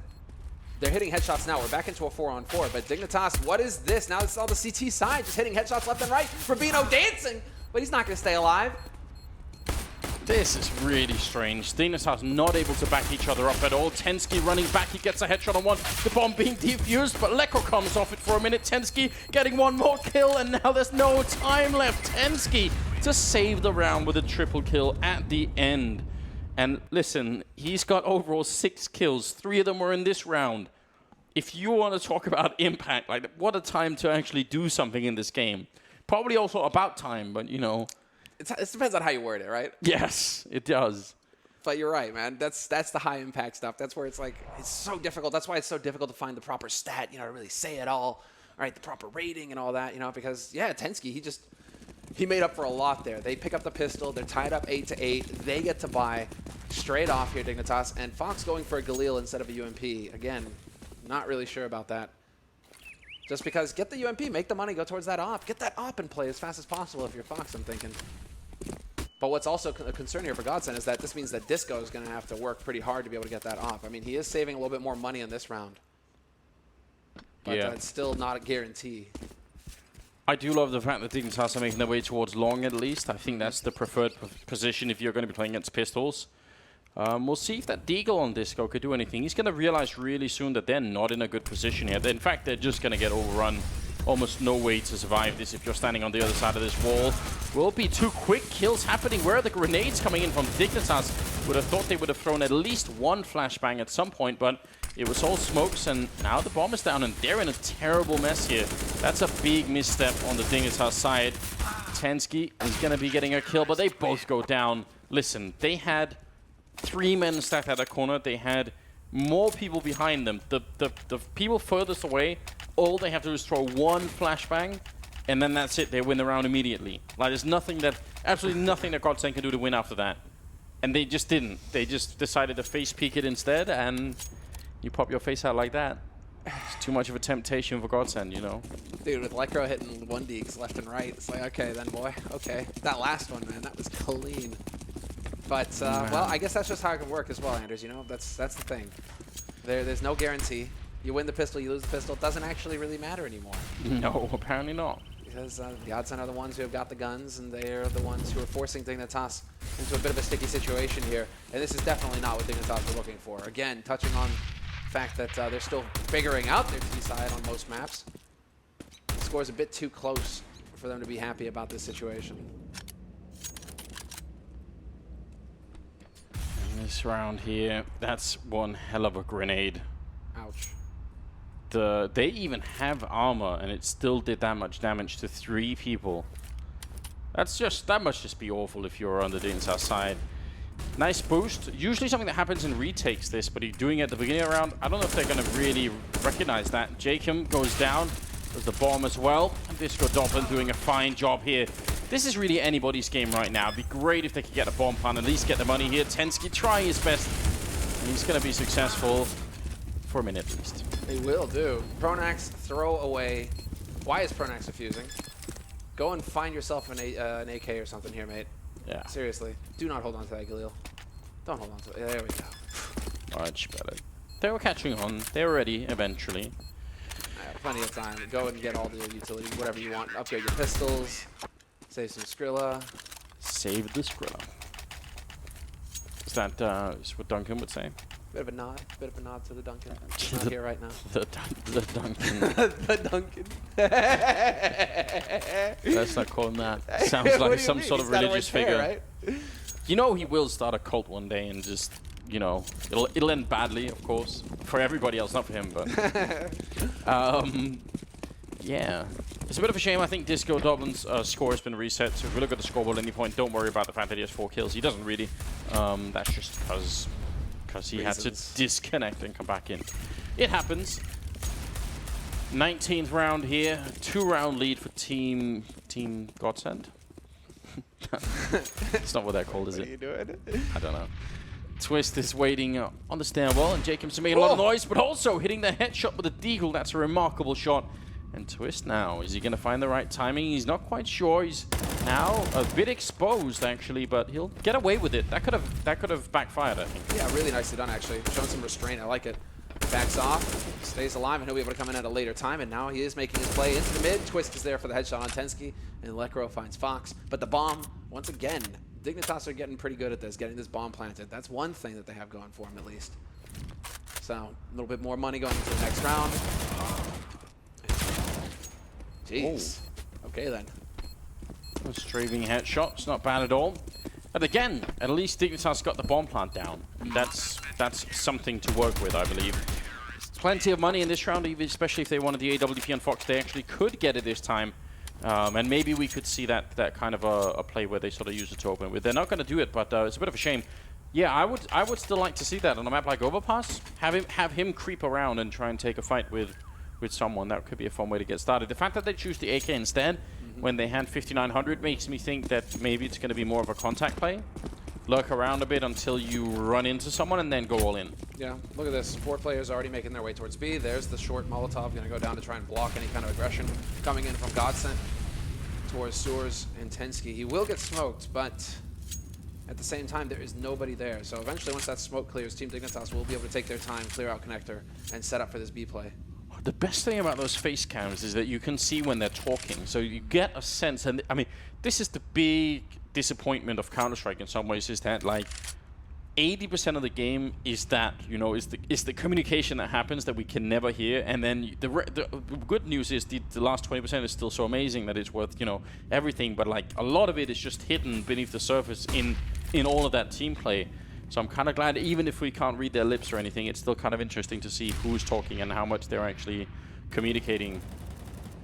they're hitting headshots now. We're back into a 4-on-4. But Dignitas, what is this? Now it's all the CT side, just hitting headshots left and right. Rubino dancing, but he's not going to stay alive. This is really strange. Dignitas not able to back each other up at all. Tensky running back. He gets a headshot on one. The bomb being defused, but Lecro comes off it for a minute. Tensky getting one more kill, and now there's no time left. Tensky to save the round with a triple kill at the end. And listen, he's got overall 6 kills. 3 of them were in this round. If you want to talk about impact, like what a time to actually do something in this game. Probably also about time, but you know. It depends on how you word it, right? Yes, it does. But you're right, man. That's the high impact stuff. That's where it's like, it's so difficult. That's why it's so difficult to find the proper stat, you know, to really say it all, right? The proper rating and all that, you know, because, yeah, Tensky, he made up for a lot there. They pick up the pistol. They're tied up 8-8. They get to buy straight off here, Dignitas. And Fox going for a Galil instead of a UMP. Again, not really sure about that. Just because, get the UMP, make the money, go towards that op. Get that op and play as fast as possible if you're Fox, I'm thinking. But what's also a concern here for GODSENT is that this means that Disco is going to have to work pretty hard to be able to get that off. I mean, he is saving a little bit more money in this round. But it's still not a guarantee. I do love the fact that Dignitas are making their way towards long, at least. I think that's the preferred position if you're going to be playing against pistols. We'll see if that Deagle on Disco could do anything. He's going to realize really soon that they're not in a good position here. In fact, they're just going to get overrun. Almost no way to survive this if you're standing on the other side of this wall. Will be 2 quick kills happening. Where are the grenades coming in from Dignitas? Would have thought they would have thrown at least 1 flashbang at some point, but it was all smokes, and now the bomb is down, and they're in a terrible mess here. That's a big misstep on the Dignitas side. Tensky is going to be getting a kill, but they both go down. Listen, they had 3 men stacked at the corner. They had more people behind them. The people furthest away, all they have to do is throw 1 flashbang, and then that's it. They win the round immediately. Like, there's nothing that, absolutely nothing that GODSENT can do to win after that. And they just didn't. They just decided to face peek it instead, and you pop your face out like that. It's too much of a temptation for GODSENT, you know? Dude, with Lekro hitting 1-deeks left and right, it's like, okay then, boy. Okay. That last one, man, that was clean. But, well, I guess that's just how it can work as well, Anders, you know? That's the thing. There's no guarantee. You win the pistol, you lose the pistol. It doesn't actually really matter anymore. No, apparently not. Because the GODSENT are the ones who have got the guns, and they are the ones who are forcing Dignitas into a bit of a sticky situation here. And this is definitely not what Dignitas are looking for. Again, touching on the fact that they're still figuring out their T-side on most maps. The score's a bit too close for them to be happy about this situation. In this round here, that's one hell of a grenade. Ouch. They even have armor, and it still did that much damage to 3 people. That must just be awful if you're on the Dignitas side. Nice boost. Usually something that happens in retakes this, but he's doing it at the beginning of the round. I don't know if they're going to really recognize that. Jacob goes down. There's the bomb as well. And Disco Doblin doing a fine job here. This is really anybody's game right now. It'd be great if they could get a bomb plant, at least get the money here. Tensky trying his best. And he's going to be successful for a minute at least. They will do. Pronax, throw away. Why is Pronax defusing? Go and find yourself an AK or something here, mate. Yeah. Seriously. Do not hold on to that, Galil. Don't hold on to it. There we go. Much better. They were catching on. They were ready eventually. Plenty of time. Go and get all the utilities, whatever you want. Upgrade your pistols. Save some Skrilla. Save the Skrilla. Is that is what Duncan would say? Bit of a nod to the Duncan. He's not here right now. The Duncan. The Duncan. Let's not call him that. Sounds like some sort of religious figure. Right? You know he will start a cult one day and just, you know, it'll end badly, of course, for everybody else, not for him, but yeah. It's a bit of a shame. I think Disco Dublin's score has been reset, so if we look at the scoreboard at any point, don't worry about the fact that he has 4 kills. He doesn't really. That's just because he had to disconnect and come back in. It happens. 19th round here. 2-round lead for Team GODSENT. It's not what they're called, is it? What are you doing? I don't know. Twist is waiting on the stairwell, and Jacobson made a lot of noise, but also hitting the headshot with a deagle. That's a remarkable shot. And Twist now, is he going to find the right timing? He's not quite sure. He's now a bit exposed, actually, but he'll get away with it. That could have backfired, I think. Yeah, really nicely done, actually. Showing some restraint. I like it. Backs off, stays alive, and he'll be able to come in at a later time. And now he is making his play into the mid. Twist is there for the headshot on Tensky, and Lekro finds Fox. But the bomb, once again, Dignitas are getting pretty good at this, getting this bomb planted. That's one thing that they have going for them, at least. So, a little bit more money going into the next round. Jeez. Oh. Okay, then. A strafing headshot. It's not bad at all. But again, at least Dignitas got the bomb plant down. That's something to work with, I believe. Plenty of money in this round, especially if they wanted the AWP on Fox. They actually could get it this time. And maybe we could see that kind of a play where they sort of use it to open with. They're not going to do it, but it's a bit of a shame. Yeah, I would still like to see that on a map like Overpass. Have him creep around and try and take a fight with someone. That could be a fun way to get started. The fact that they choose the AK instead when they hand 5900 makes me think that maybe it's going to be more of a contact play. Lurk around a bit until you run into someone and then go all in. Yeah, look at this. 4 players already making their way towards B. There's the short Molotov going to go down to try and block any kind of aggression coming in from GODSENT towards Sours and Tensky. He will get smoked, but At the same time, there is nobody there. So eventually, once that smoke clears, Team Dignitas will be able to take their time, clear out connector, and set up for this B play. The best thing about those face cams is that you can see when they're talking. So you get a sense, and I mean, this is the big disappointment of Counter-Strike in some ways, is that like 80% of the game is that, you know, is the communication that happens that we can never hear, and then the good news is the last 20% is still so amazing that it's worth, you know, everything, but like a lot of it is just hidden beneath the surface in all of that team play. So I'm kind of glad, even if we can't read their lips or anything, it's still kind of interesting to see who's talking and how much they're actually communicating.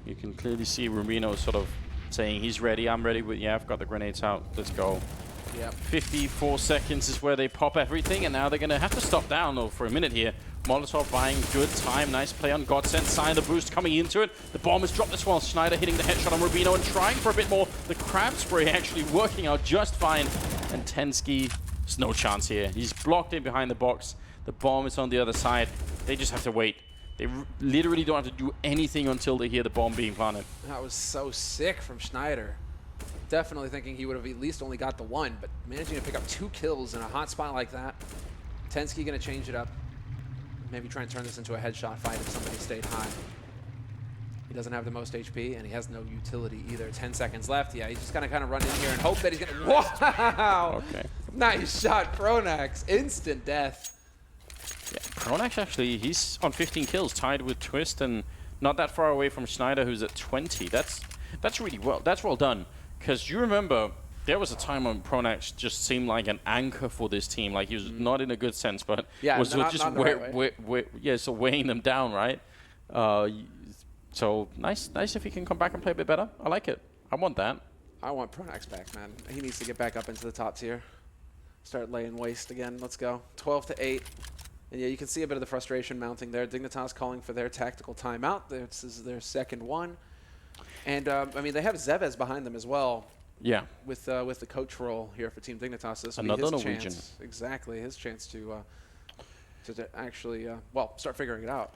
You can clearly see Rubino sort of saying he's ready, I'm ready, but yeah, I've got the grenades out, let's go. Yep. 54 seconds is where they pop everything, and now they're going to have to stop down though for a minute here. Molotov buying good time. Nice play on GODSENT. Sign the boost coming into it. The bomb is dropped as well. Schneider hitting the headshot on Rubino and trying for a bit more. The crab spray actually working out just fine. And Tensky, there's no chance here. He's blocked in behind the box. The bomb is on the other side. They just have to wait. They literally don't have to do anything until they hear the bomb being planted. That was so sick from Schneider. Definitely thinking he would have at least only got the one, but managing to pick up 2 kills in a hot spot like that. Tensky going to change it up. Maybe try and turn this into a headshot fight if somebody stayed high. He doesn't have the most HP, and he has no utility either. 10 seconds left. Yeah, he's just going to kind of run in here and hope that he's going to... Wow! Okay. Nice shot, Pronax. Instant death. Yeah, Pronax actually, he's on 15 kills, tied with Twist, and not that far away from Schneider, who's at 20. That's really well. That's well done. Because you remember, there was a time when Pronax just seemed like an anchor for this team. Like he was not in a good sense, but yeah, was not just right so weighing them down, right? So nice if he can come back and play a bit better. I like it. I want that. I want Pronax back, man. He needs to get back up into the top tier. Start laying waste again. Let's go. 12-8. And yeah, you can see a bit of the frustration mounting there. Dignitas calling for their tactical timeout. This is their second one. And, I mean, they have Zevez behind them as well. Yeah. With the coach role here for Team Dignitas. This will another be his Norwegian. chance. Exactly, his chance to actually, well, start figuring it out.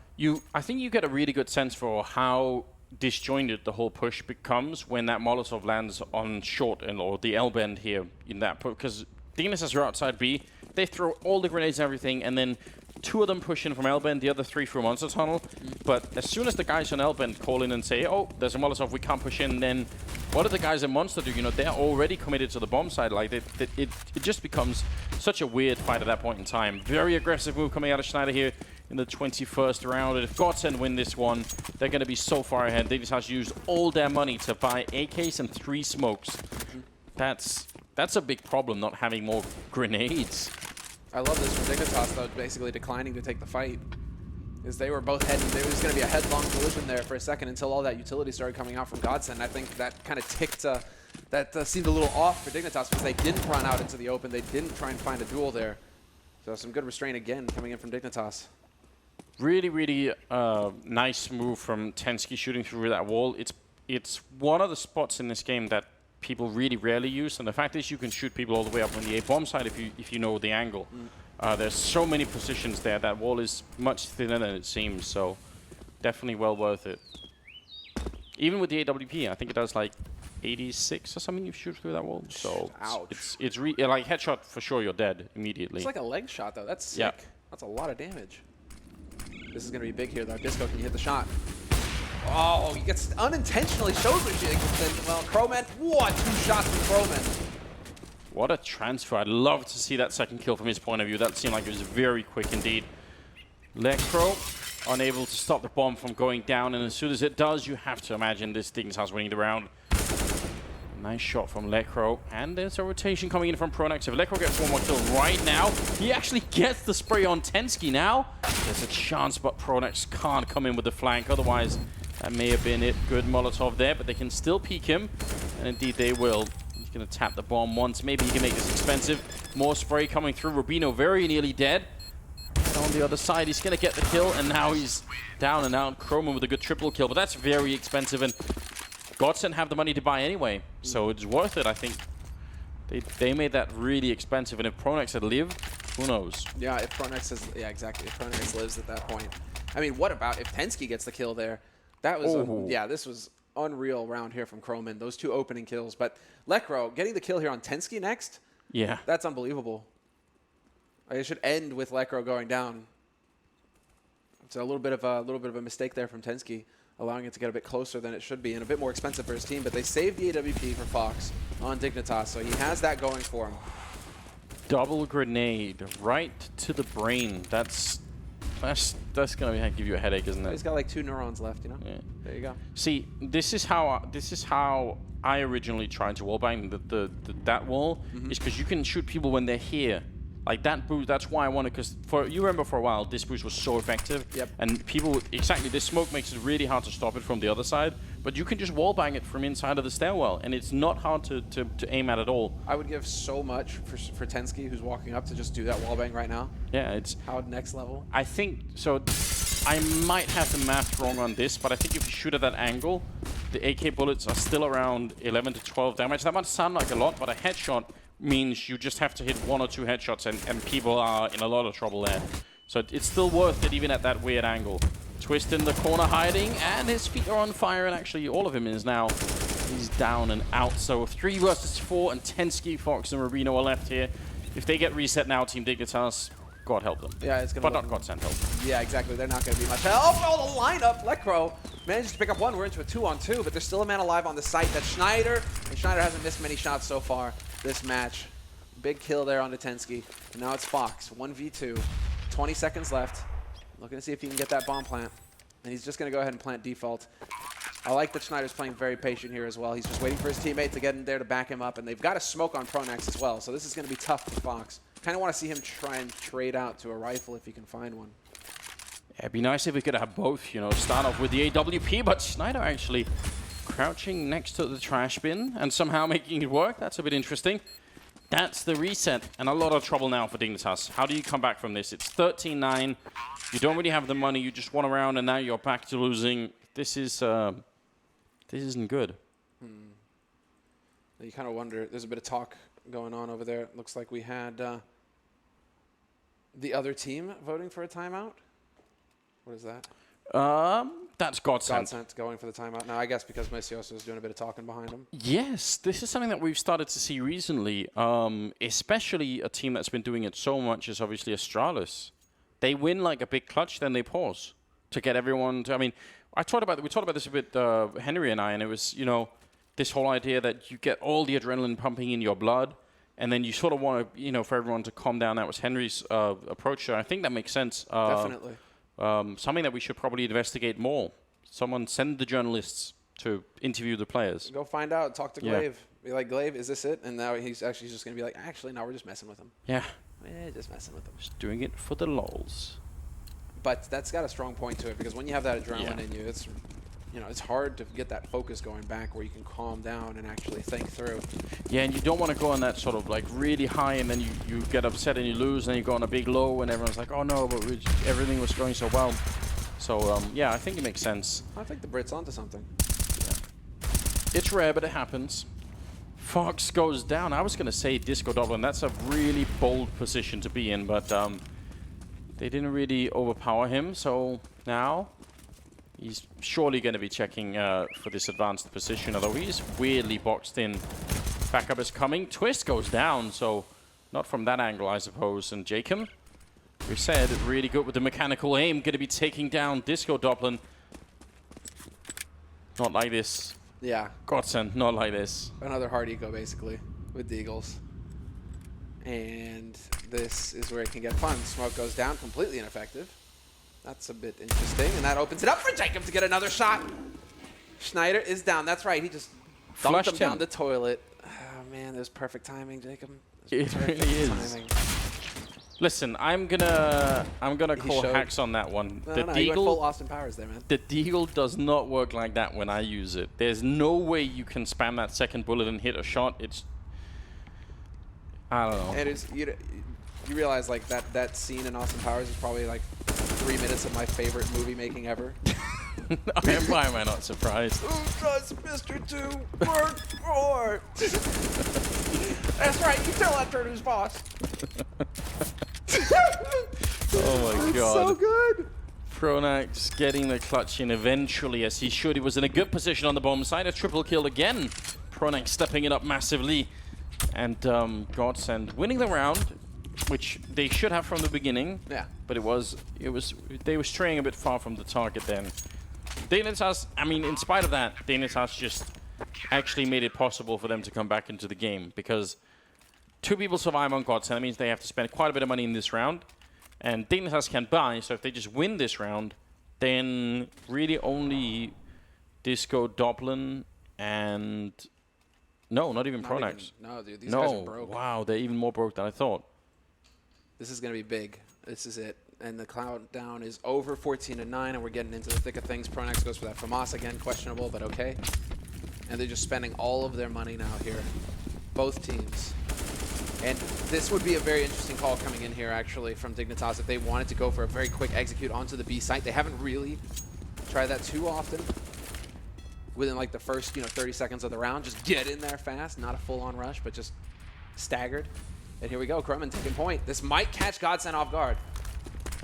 I think you get a really good sense for how disjointed the whole push becomes when that Molotov lands on short or the L bend here in that push. Because Dignitas are outside B. They throw all the grenades and everything, and then 2 of them push in from L-bend, the other 3 through Monster Tunnel. But as soon as the guys on L-bend call in and say, oh, there's a Molotov, we can't push in, then what do the guys at Monster do? You know, they're already committed to the bomb side. Like, it just becomes such a weird fight at that point in time. Very aggressive move coming out of Schneider here in the 21st round. And if GODSENT win this one, they're going to be so far ahead. They just have to use all their money to buy AKs and 3 smokes. That's a big problem, not having more grenades. I love this from Dignitas, though, basically declining to take the fight. Because they were both heading, there was going to be a headlong collision there for a second until all that utility started coming out from GODSENT. I think that kind of ticked, that seemed a little off for Dignitas because they didn't run out into the open. They didn't try and find a duel there. So some good restraint again coming in from Dignitas. Really, really nice move from Tensky shooting through that wall. It's one of the spots in this game that people really rarely use, and the fact is you can shoot people all the way up on the A-bomb side if you know the angle. There's so many positions there. That wall is much thinner than it seems, so definitely well worth it. Even with the AWP, I think it does like 86 or something you shoot through that wall. So ouch. It's like headshot for sure, you're dead immediately. It's like a leg shot, though. That's sick. Yeah. That's a lot of damage. This is going to be big here, though. Disco, can you hit the shot? Oh, he gets unintentionally shows what she well, Crowman, what? 2 shots from Crowman. What a transfer. I'd love to see that second kill from his point of view. That seemed like it was very quick indeed. Lecro, unable to stop the bomb from going down, and as soon as it does, you have to imagine this Dignitas winning the round. Nice shot from Lecro, and there's a rotation coming in from Pronax. If Lecro gets 1 more kill right now, he actually gets the spray on Tensky now. There's a chance, but Pronax can't come in with the flank, otherwise that may have been it. Good Molotov there, but they can still peek him, and indeed they will. He's going to tap the bomb once. Maybe he can make this expensive. More spray coming through. Rubino very nearly dead. And on the other side, he's going to get the kill, and now he's down and out. Chroman with a good triple kill, but that's very expensive, and GODSENT have the money to buy anyway, so it's worth it, I think. They made that really expensive, and if Pronax had lived, who knows? Yeah, if Pronax is, yeah, exactly. If Pronax lives at that point. I mean, what about if Tensky gets the kill there? That was, yeah, this was unreal round here from Crowman. Those 2 opening kills, but Lecro getting the kill here on Tensky next. Yeah. That's unbelievable. It should end with Lekro going down. It's a little bit of a mistake there from Tensky, allowing it to get a bit closer than it should be and a bit more expensive for his team. But they saved the AWP for Fox on Dignitas, so he has that going for him. Double grenade right to the brain. That's gonna give you a headache, isn't it? He's got like 2 neurons left, you know. Yeah. There you go. See, this is how I originally tried to wallbang that wall, is because you can shoot people when they're here. Like that boost, that's why I wanted, because you remember for a while, this boost was so effective. Yep. And people, exactly, this smoke makes it really hard to stop it from the other side, but you can just wallbang it from inside of the stairwell, and it's not hard to aim at all. I would give so much for Tensky, who's walking up, to just do that wallbang right now. Yeah, it's... How next level? I think, so I might have the math wrong on this, but I think if you shoot at that angle, the AK bullets are still around 11 to 12 damage. That might sound like a lot, but a headshot means you just have to hit 1 or 2 headshots and people are in a lot of trouble there. So it's still worth it even at that weird angle. Twist in the corner hiding, and his feet are on fire, and actually all of him is now. He's down and out. So 3 versus 4, and Tensky, Fox, and Rubino are left here. If they get reset now, Team Dignitas, God help them. Yeah, it's gonna. But not GODSENT help them. Yeah, exactly. They're not going to be much help. Oh, the lineup. Lekro manages to pick up 1. We're into a 2-on-2, but there's still a man alive on the site. That's Schneider, and Schneider hasn't missed many shots so far this match. Big kill there on Tensky. And now it's Fox, 1v2. 20 seconds left. Looking to see if he can get that bomb plant. And he's just going to go ahead and plant default. I like that Schneider's playing very patient here as well. He's just waiting for his teammate to get in there to back him up. And they've got a smoke on Pronax as well. So this is going to be tough for Fox. Kind of want to see him try and trade out to a rifle if he can find one. Yeah, it'd be nice if we could have both, you know, start off with the AWP, but Schneider actually crouching next to the trash bin and somehow making it work. That's a bit interesting. That's the reset, and a lot of trouble now for Dignitas. How do you come back from this? It's 13-9. You don't really have the money. You just won around, and now you're back to losing. This isn't good. You kind of wonder. There's a bit of talk going on over there. It looks like we had the other team voting for a timeout. What is that? That's GODSENT. GODSENT going for the timeout. Now, I guess because Macioso is doing a bit of talking behind him. Yes, this is something that we've started to see recently, especially a team that's been doing it so much is obviously Astralis. They win like a big clutch, then they pause to get everyone to... I mean, we talked about this a bit, Henry and I, and it was, you know, this whole idea that you get all the adrenaline pumping in your blood, and then you sort of want to, you know, for everyone to calm down. That was Henry's approach there. I think that makes sense. Definitely. Something that we should probably investigate more. Someone send the journalists to interview the players. Go find out. Talk to Glaive. Be like, Glaive, is this it? And now he's actually just going to be like, actually, no, we're just messing with him. Yeah. Just messing with him. Just doing it for the lols. But that's got a strong point to it, because when you have that adrenaline in you, it's, you know, it's hard to get that focus going back where you can calm down and actually think through. Yeah, and you don't want to go on that sort of like really high, and then you get upset and you lose, and then you go on a big low, and everyone's like, oh no, but everything was going so well. So yeah, I think it makes sense. I think the Brits onto something. Yeah. It's rare, but it happens. Fox goes down. I was going to say Disco Dublin. That's a really bold position to be in, but they didn't really overpower him. So now he's surely going to be checking for this advanced position, although he's weirdly boxed in. Backup is coming. Twist goes down, so not from that angle, I suppose. And Jacob, we said, really good with the mechanical aim. Going to be taking down Disco Dublin. Not like this. Yeah. GODSENT, not like this. Another hard eco, basically, with the Eagles. And this is where it can get fun. Smoke goes down, completely ineffective. That's a bit interesting, and that opens it up for Jacob to get another shot. Schneider is down. That's right. He just dumped him down the toilet. Oh, man, there's perfect timing, Jacob. It really is. Timing. Listen, I'm gonna call hacks on that one. No, you went full Austin Powers there, man. The deagle does not work like that when I use it. There's no way you can spam that second bullet and hit a shot. It's, I don't know. And it's, you realize like that scene in Austin Powers is probably like 3 minutes of my favorite movie making ever. Why am I not surprised? Who does Mr. 2 work for? That's right, you tell that turd who's boss. Oh my god. So good. Pronax getting the clutch in eventually, as he should. He was in a good position on the bomb side. A triple kill again. Pronax stepping it up massively. And GODSENT winning the round, which they should have from the beginning. Yeah. But they were straying a bit far from the target then. Dignitas, I mean, in spite of that, Dignitas just actually made it possible for them to come back into the game, because 2 people survive on GODSENT. That means they have to spend quite a bit of money in this round. And Dignitas can buy, so if they just win this round, then really only Disco, Doblin, and... No, not even Pronax. No, dude, these guys are broke. Wow, they're even more broke than I thought. This is going to be big. This is it. And the countdown is over, 14-9, and we're getting into the thick of things. Pronax goes for that FAMAS again, questionable, but okay. And they're just spending all of their money now here, both teams. And this would be a very interesting call coming in here, actually, from Dignitas if they wanted to go for a very quick execute onto the B site. They haven't really tried that too often. Within like the first 30 seconds of the round, just get in there fast, not a full-on rush, but just staggered. And here we go, Krummen taking point. This might catch GODSENT off guard.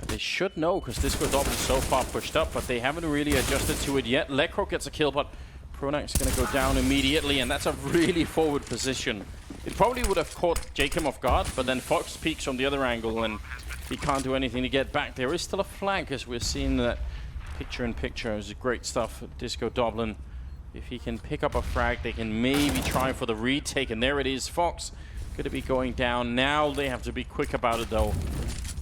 They should know, because Disco Doblin is so far pushed up, but they haven't really adjusted to it yet. Lekro gets a kill, but Pronax is going to go down immediately, and that's a really forward position. It probably would have caught Jacob off guard, but then Fox peeks from the other angle, and he can't do anything to get back. There is still a flank, as we're seeing that picture-in-picture. It's great stuff. Disco Doblin, if he can pick up a frag, they can maybe try for the retake, and there it is. Fox going to be going down. Now they have to be quick about it, though.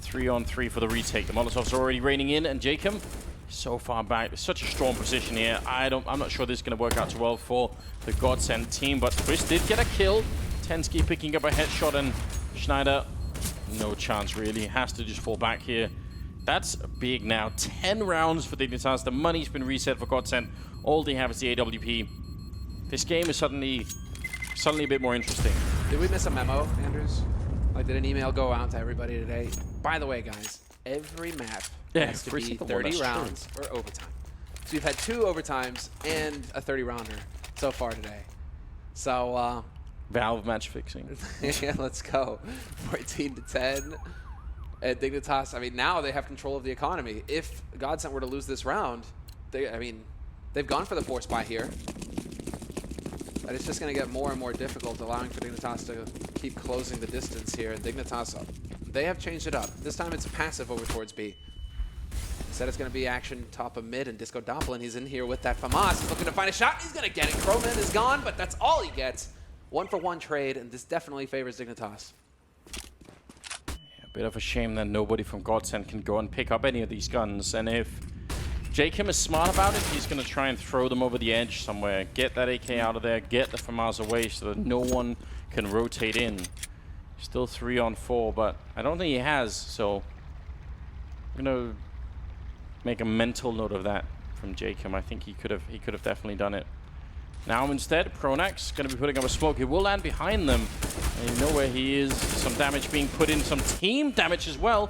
3-on-3 for the retake. The Molotovs are already raining in, and Jacob so far back. It's such a strong position here. I'm not sure this is going to work out too well for the GODSENT team, but Twist did get a kill. Tensky picking up a headshot, and Schneider, no chance really. Has to just fall back here. That's big now. 10 rounds for Dignitas. The money's been reset for GODSENT. All they have is the AWP. This game is suddenly a bit more interesting. Did we miss a memo, Andrews? Like, did an email go out to everybody today? By the way, guys, every map has to be 30 rounds or overtime. So we've had 2 overtimes and a 30-rounder so far today. So, Valve match fixing. yeah, let's go. 14-10. And Dignitas, I mean, now they have control of the economy. If GODSENT were to lose this round, they've gone for the force buy here. But it's just going to get more and more difficult, allowing for Dignitas to keep closing the distance here. And Dignitas, they have changed it up. This time it's passive over towards B. Instead it's going to be action top of mid, and Disco Doblin, he's in here with that FAMAS. He's looking to find a shot. He's going to get it. Krummen is gone, but that's all he gets. 1-for-1 trade, and this definitely favors Dignitas. A bit of a shame that nobody from GODSENT can go and pick up any of these guns. And if Jacob is smart about it, he's going to try and throw them over the edge somewhere. Get that AK out of there, get the FAMAS away so that no one can rotate in. Still 3-on-4, but I don't think he has, so I'm going to make a mental note of that from Jacob. I think he could have definitely done it. Now instead, Pronax going to be putting up a smoke. He will land behind them. And you know where he is. Some damage being put in, some team damage as well.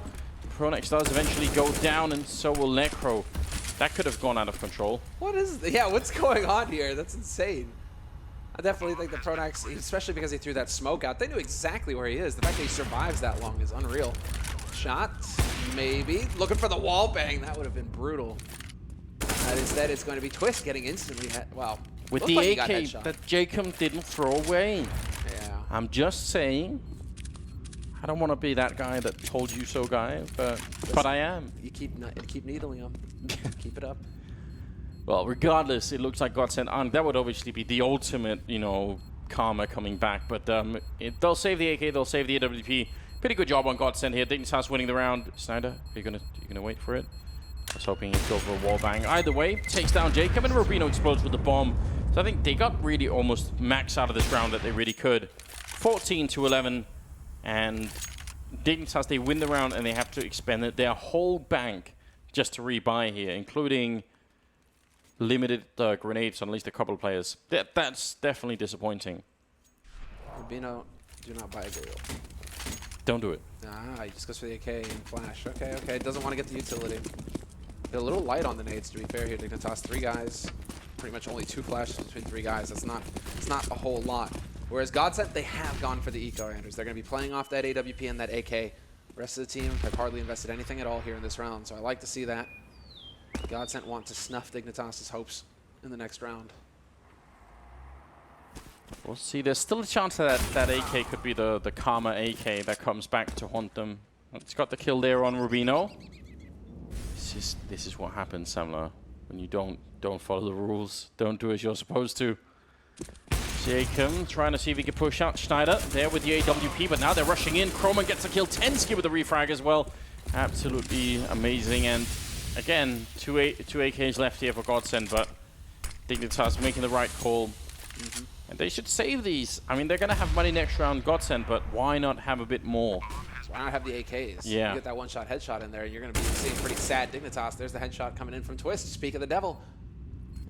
Pronax does eventually go down, and so will Necro. That could have gone out of control. What's going on here? That's insane. I definitely think the Pronax, especially because he threw that smoke out, they knew exactly where he is. The fact that he survives that long is unreal. Shot, maybe. Looking for the wall bang. That would have been brutal. And instead, it's going to be Twist getting instantly hit. Wow. With the AK that Jacob didn't throw away. Yeah. I'm just saying. I don't want to be that guy that told you so guy, but I am. You keep needling him. Keep it up. Well, regardless, it looks like GODSENT aren't. That would obviously be the ultimate, karma coming back. But they'll save the AK, they'll save the AWP. Pretty good job on GODSENT here. Dignitas winning the round. Snyder, are you gonna wait for it? I was hoping he'd go for a wall bang. Either way, takes down Jacob, and Rubino explodes with the bomb. So I think they got really almost max out of this round that they really could. 14-11, and Dignitas, they win the round, and they have to expend their whole bank just to rebuy here, including limited grenades on at least a couple of players. That's definitely disappointing. Rubino, do not buy a Gale. Don't do it. He just goes for the AK and flash. Okay. Doesn't want to get the utility. They're a little light on the nades, to be fair here. Dignitas, 3 guys. Pretty much only 2 flashes between 3 guys. It's not a whole lot. Whereas GODSENT, they have gone for the eco Anders. They're going to be playing off that AWP and that AK. The rest of the team have hardly invested anything at all here in this round, so I like to see that. GODSENT want to snuff Dignitas' hopes in the next round. We'll see. There's still a chance that that AK could be the Karma AK that comes back to haunt them. It's got the kill there on Rubino. This is what happens, Samler, when you don't follow the rules. Don't do as you're supposed to. Jacob trying to see if he can push out Schneider there with the AWP, but now they're rushing in. Kroman gets a kill. Tensky with the refrag as well. Absolutely amazing. And again, two AKs left here for GODSENT, but Dignitas making the right call. And they should save these. I mean, they're going to have money next round, GODSENT, but why not have a bit more? Why not have the AKs? Yeah. You get that one-shot headshot in there, and you're going to be seeing pretty sad Dignitas. There's the headshot coming in from Twist. Speak of the devil.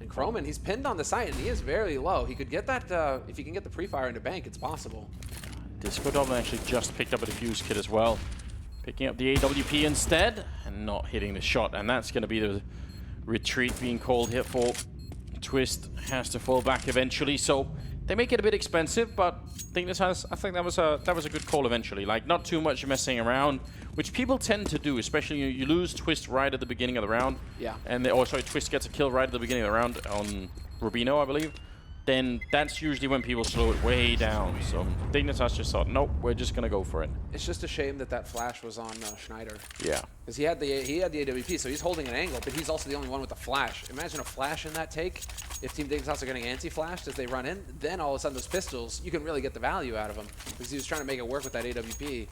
And Kroman, he's pinned on the site, and he is very low. He could get that, if he can get the pre-fire into bank, it's possible. Disco Doblin actually just picked up a defuse kit as well. Picking up the AWP instead, and not hitting the shot. And that's going to be the retreat being called here for Twist. Has to fall back eventually, so they make it a bit expensive, but Dignitas, I think that was a good call eventually. Like, not too much messing around, which people tend to do, especially you lose Twist right at the beginning of the round. Yeah. And Twist gets a kill right at the beginning of the round on Rubino, I believe. Then that's usually when people slow it way down. So Dignitas just thought, nope, we're just gonna go for it. It's just a shame that that flash was on Schneider. Yeah. Because he had the AWP, so he's holding an angle, but he's also the only one with the flash. Imagine a flash in that take. If Team Dignitas are getting anti-flashed as they run in, then all of a sudden those pistols, you can really get the value out of them. Because he was trying to make it work with that AWP.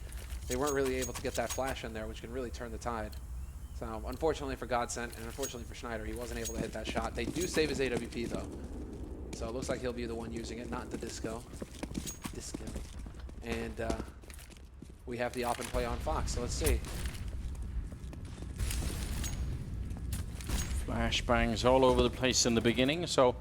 They weren't really able to get that flash in there, which can really turn the tide. So unfortunately for GODSENT, and unfortunately for Schneider, he wasn't able to hit that shot. They do save his AWP though. So it looks like he'll be the one using it, not the Disco. And we have the op and play on Fox, so let's see. Flashbangs all over the place in the beginning. So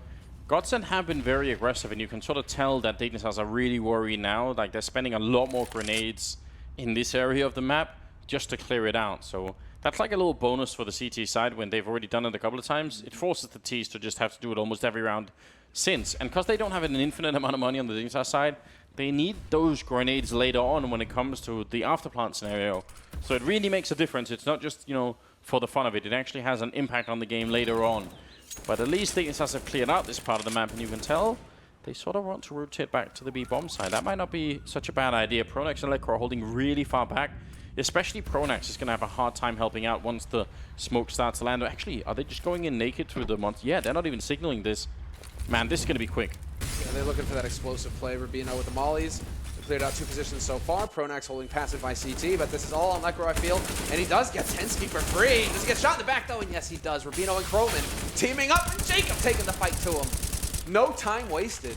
GODSENT have been very aggressive, and you can sort of tell that Dignitas are really worried now. Like, they're spending a lot more grenades in this area of the map just to clear it out. So that's like a little bonus for the CT side when they've already done it a couple of times. It forces the Ts to just have to do it almost every round since. And because they don't have an infinite amount of money on the Dignitas side, they need those grenades later on when it comes to the afterplant scenario. So it really makes a difference. It's not just, you know, for the fun of it. It actually has an impact on the game later on. But at least Dignitas have cleared out this part of the map, and you can tell they sort of want to rotate back to the B-bomb side. That might not be such a bad idea. Pronax and Lekro are holding really far back. Especially Pronax is going to have a hard time helping out once the smoke starts to land. Actually, are they just going in naked through the monster? Yeah, they're not even signaling this. Man, this is going to be quick. Yeah, they're looking for that explosive play. Rubino with the mollies. They cleared out 2 positions so far. Pronax holding passive by CT, but this is all on Lekro, I feel. And he does get Tensky for free. Does he get shot in the back, though? And yes, he does. Rubino and Kroman teaming up, and Jacob taking the fight to him. No time wasted.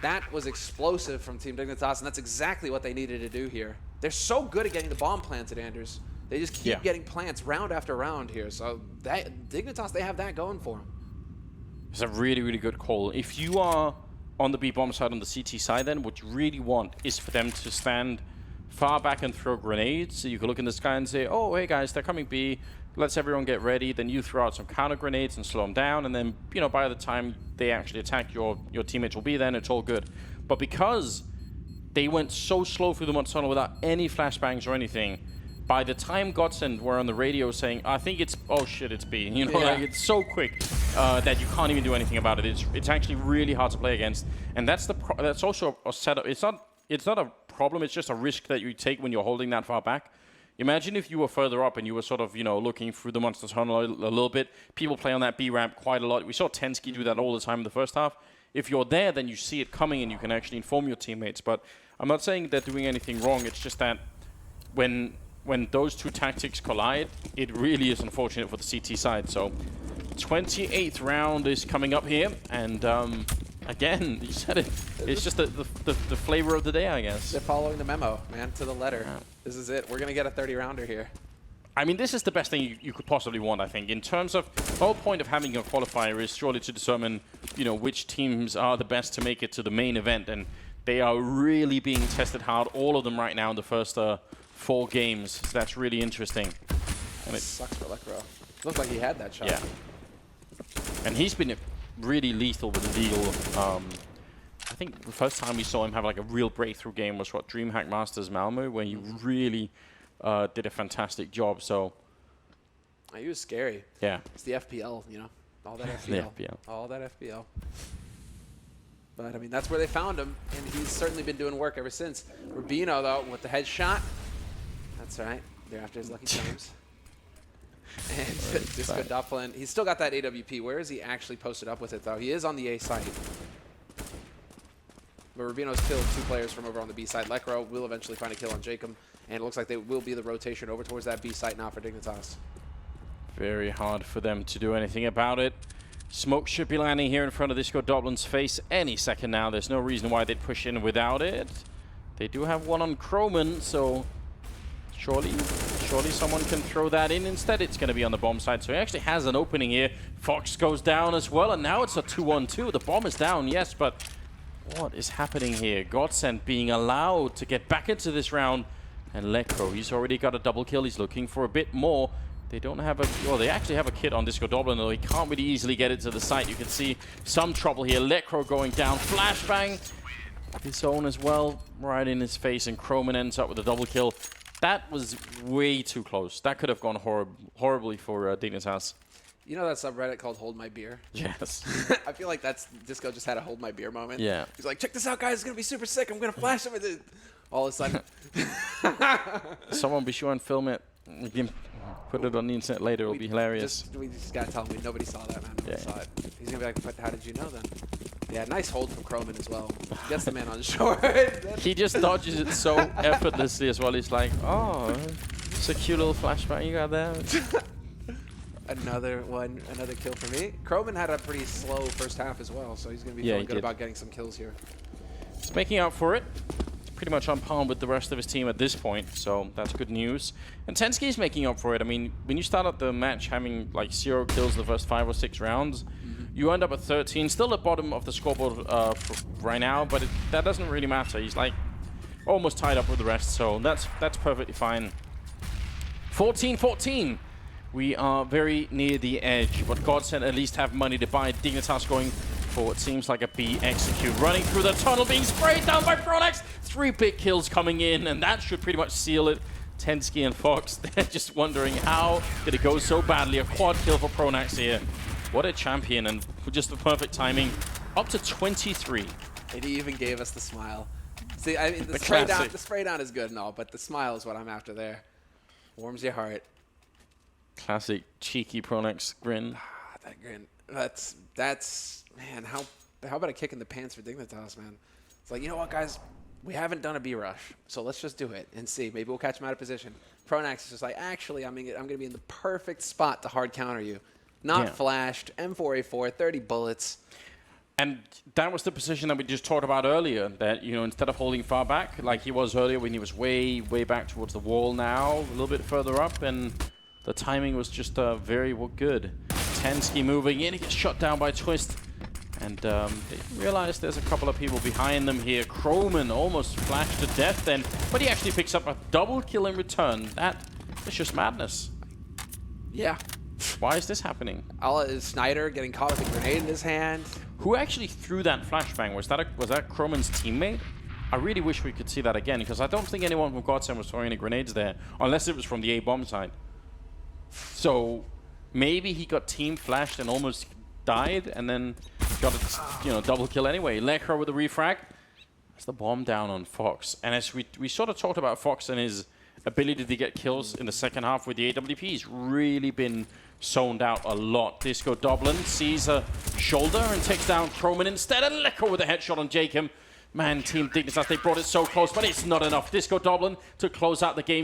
That was explosive from Team Dignitas, and that's exactly what they needed to do here. They're so good at getting the bomb planted, Anders. They just keep getting plants round after round here. So that Dignitas, they have that going for them. It's a really, really good call. If you are on the B-bomb side, on the CT side, then what you really want is for them to stand far back and throw grenades. So you can look in the sky and say, oh, hey guys, they're coming B. Let's everyone get ready. Then you throw out some counter grenades and slow them down. And then, you know, by the time they actually attack, your teammates will be there and it's all good. But because they went so slow through the mud tunnel without any flashbangs or anything, by the time GODSENT were on the radio saying, I think it's, oh shit, it's B. You know, like, it's so quick that you can't even do anything about it. It's actually really hard to play against. And that's that's also a setup. It's not a problem. It's just a risk that you take when you're holding that far back. Imagine if you were further up and you were sort of, you know, looking through the monster tunnel a little bit. People play on that B ramp quite a lot. We saw Tensky do that all the time in the first half. If you're there, then you see it coming and you can actually inform your teammates. But I'm not saying they're doing anything wrong. It's just that when those two tactics collide, it really is unfortunate for the CT side. So 28th round is coming up here, and again, you said it. It's just the flavor of the day, I guess. They're following the memo, man, to the letter. Yeah. This is it. We're gonna get a 30-rounder here. I mean, this is the best thing you could possibly want, I think. In terms of, the whole point of having a qualifier is surely to determine, you know, which teams are the best to make it to the main event, and they are really being tested hard, all of them right now in the first 4 games. So that's really interesting. And it sucks for Lekro. Looked like he had that shot. Yeah. And he's been really lethal with the deagle. I think the first time we saw him have like a real breakthrough game was what, DreamHack Masters Malmö, where he really did a fantastic job. So he was scary. Yeah. It's the FPL, you know, all that FPL. The FPL. All that FPL. But, I mean, that's where they found him, and he's certainly been doing work ever since. Rubino, though, with the headshot. That's right. They're after his lucky charms. And Disco Doppelin, he's still got that AWP. Where is he actually posted up with it, though? He is on the A side. But Rubino's killed 2 players from over on the B side. Lekro will eventually find a kill on Jacob, and it looks like they will be the rotation over towards that B site now for Dignitas. Very hard for them to do anything about it. Smoke should be landing here in front of Disco Doplin's face any second now. There's no reason why they'd push in without it. They do have one on Croman, so surely someone can throw that in. Instead, it's going to be on the bomb side. So he actually has an opening here. Fox goes down as well, and now it's a 2-1-2. The bomb is down, yes, but what is happening here? GODSENT being allowed to get back into this round, and Lekro, he's already got a double kill. He's looking for a bit more. They don't have a... Well, they actually have a kit on Disco Doblin, though he can't really easily get it to the site. You can see some trouble here. Lekro going down. Flashbang. His own as well, right in his face, and Croman ends up with a double kill. That was way too close. That could have gone horribly for Dignitas. You know that subreddit called Hold My Beer? Yes. I feel like that's Disco just had a Hold My Beer moment. Yeah. He's like, check this out, guys. It's going to be super sick. I'm going to flash him with it. All of a sudden. Someone be sure and film it. We can put it on the internet later. It'll be hilarious. We just got to tell him nobody saw that, man. Nobody saw it. He's going to be like, but how did you know then? Yeah, nice hold from Croman as well. Gets the man on shore. He just dodges it so effortlessly as well. He's like, oh, it's a cute little flashback you got there. Another kill for me. Croman had a pretty slow first half as well, so he's going to be feeling good about getting some kills here. He's making up for it. Pretty much on par with the rest of his team at this point, so that's good news. And Tensky is making up for it. I mean, when you start out the match having like 0 kills in the first 5 or 6 rounds, you end up at 13, still at bottom of the scoreboard right now, but that doesn't really matter. He's like almost tied up with the rest, so that's perfectly fine. 14-14. We are very near the edge, but GODSENT at least have money to buy. Dignitas going for what seems like a B execute. Running through the tunnel, being sprayed down by Pronax. 3 big kills coming in, and that should pretty much seal it. Tensky and Fox, they're just wondering how did it go so badly. A quad kill for Pronax here. What a champion, and just the perfect timing. Up to 23. And he even gave us the smile. See, I mean, the spray down is good and all, but the smile is what I'm after there. Warms your heart. Classic cheeky Pronax grin. That grin. That's man. How about a kick in the pants for Dignitas, man? It's like, you know what, guys, we haven't done a B rush, so let's just do it and see. Maybe we'll catch him out of position. Pronax is just like, actually, I'm gonna be in the perfect spot to hard counter you. Not flashed. M4A4, 30 bullets. And that was the position that we just talked about earlier, that, you know, instead of holding far back like he was earlier when he was way back towards the wall, now a little bit further up, and the timing was just very good. Tensky moving in, he gets shot down by Twist, and they realize there's a couple of people behind them here. Croman almost flashed to death then, but he actually picks up a double kill in return. That is just madness. Yeah. Why is this happening? Snyder getting caught with a grenade in his hand. Who actually threw that flashbang? Was that Croman's teammate? I really wish we could see that again, because I don't think anyone from GODSENT was throwing any grenades there, unless it was from the A-bomb side. So maybe he got team flashed and almost died, and then got a double kill anyway. Lekro with the refrag. That's the bomb down on Fox. And as we sort of talked about Fox and his ability to get kills in the second half with the AWP, he's really been zoned out a lot. Disco Doblin sees a shoulder and takes down Croman instead, and Lekro with a headshot on Jacob. Man, Team Dignitas, they brought it so close, but it's not enough. Disco Doblin to close out the game.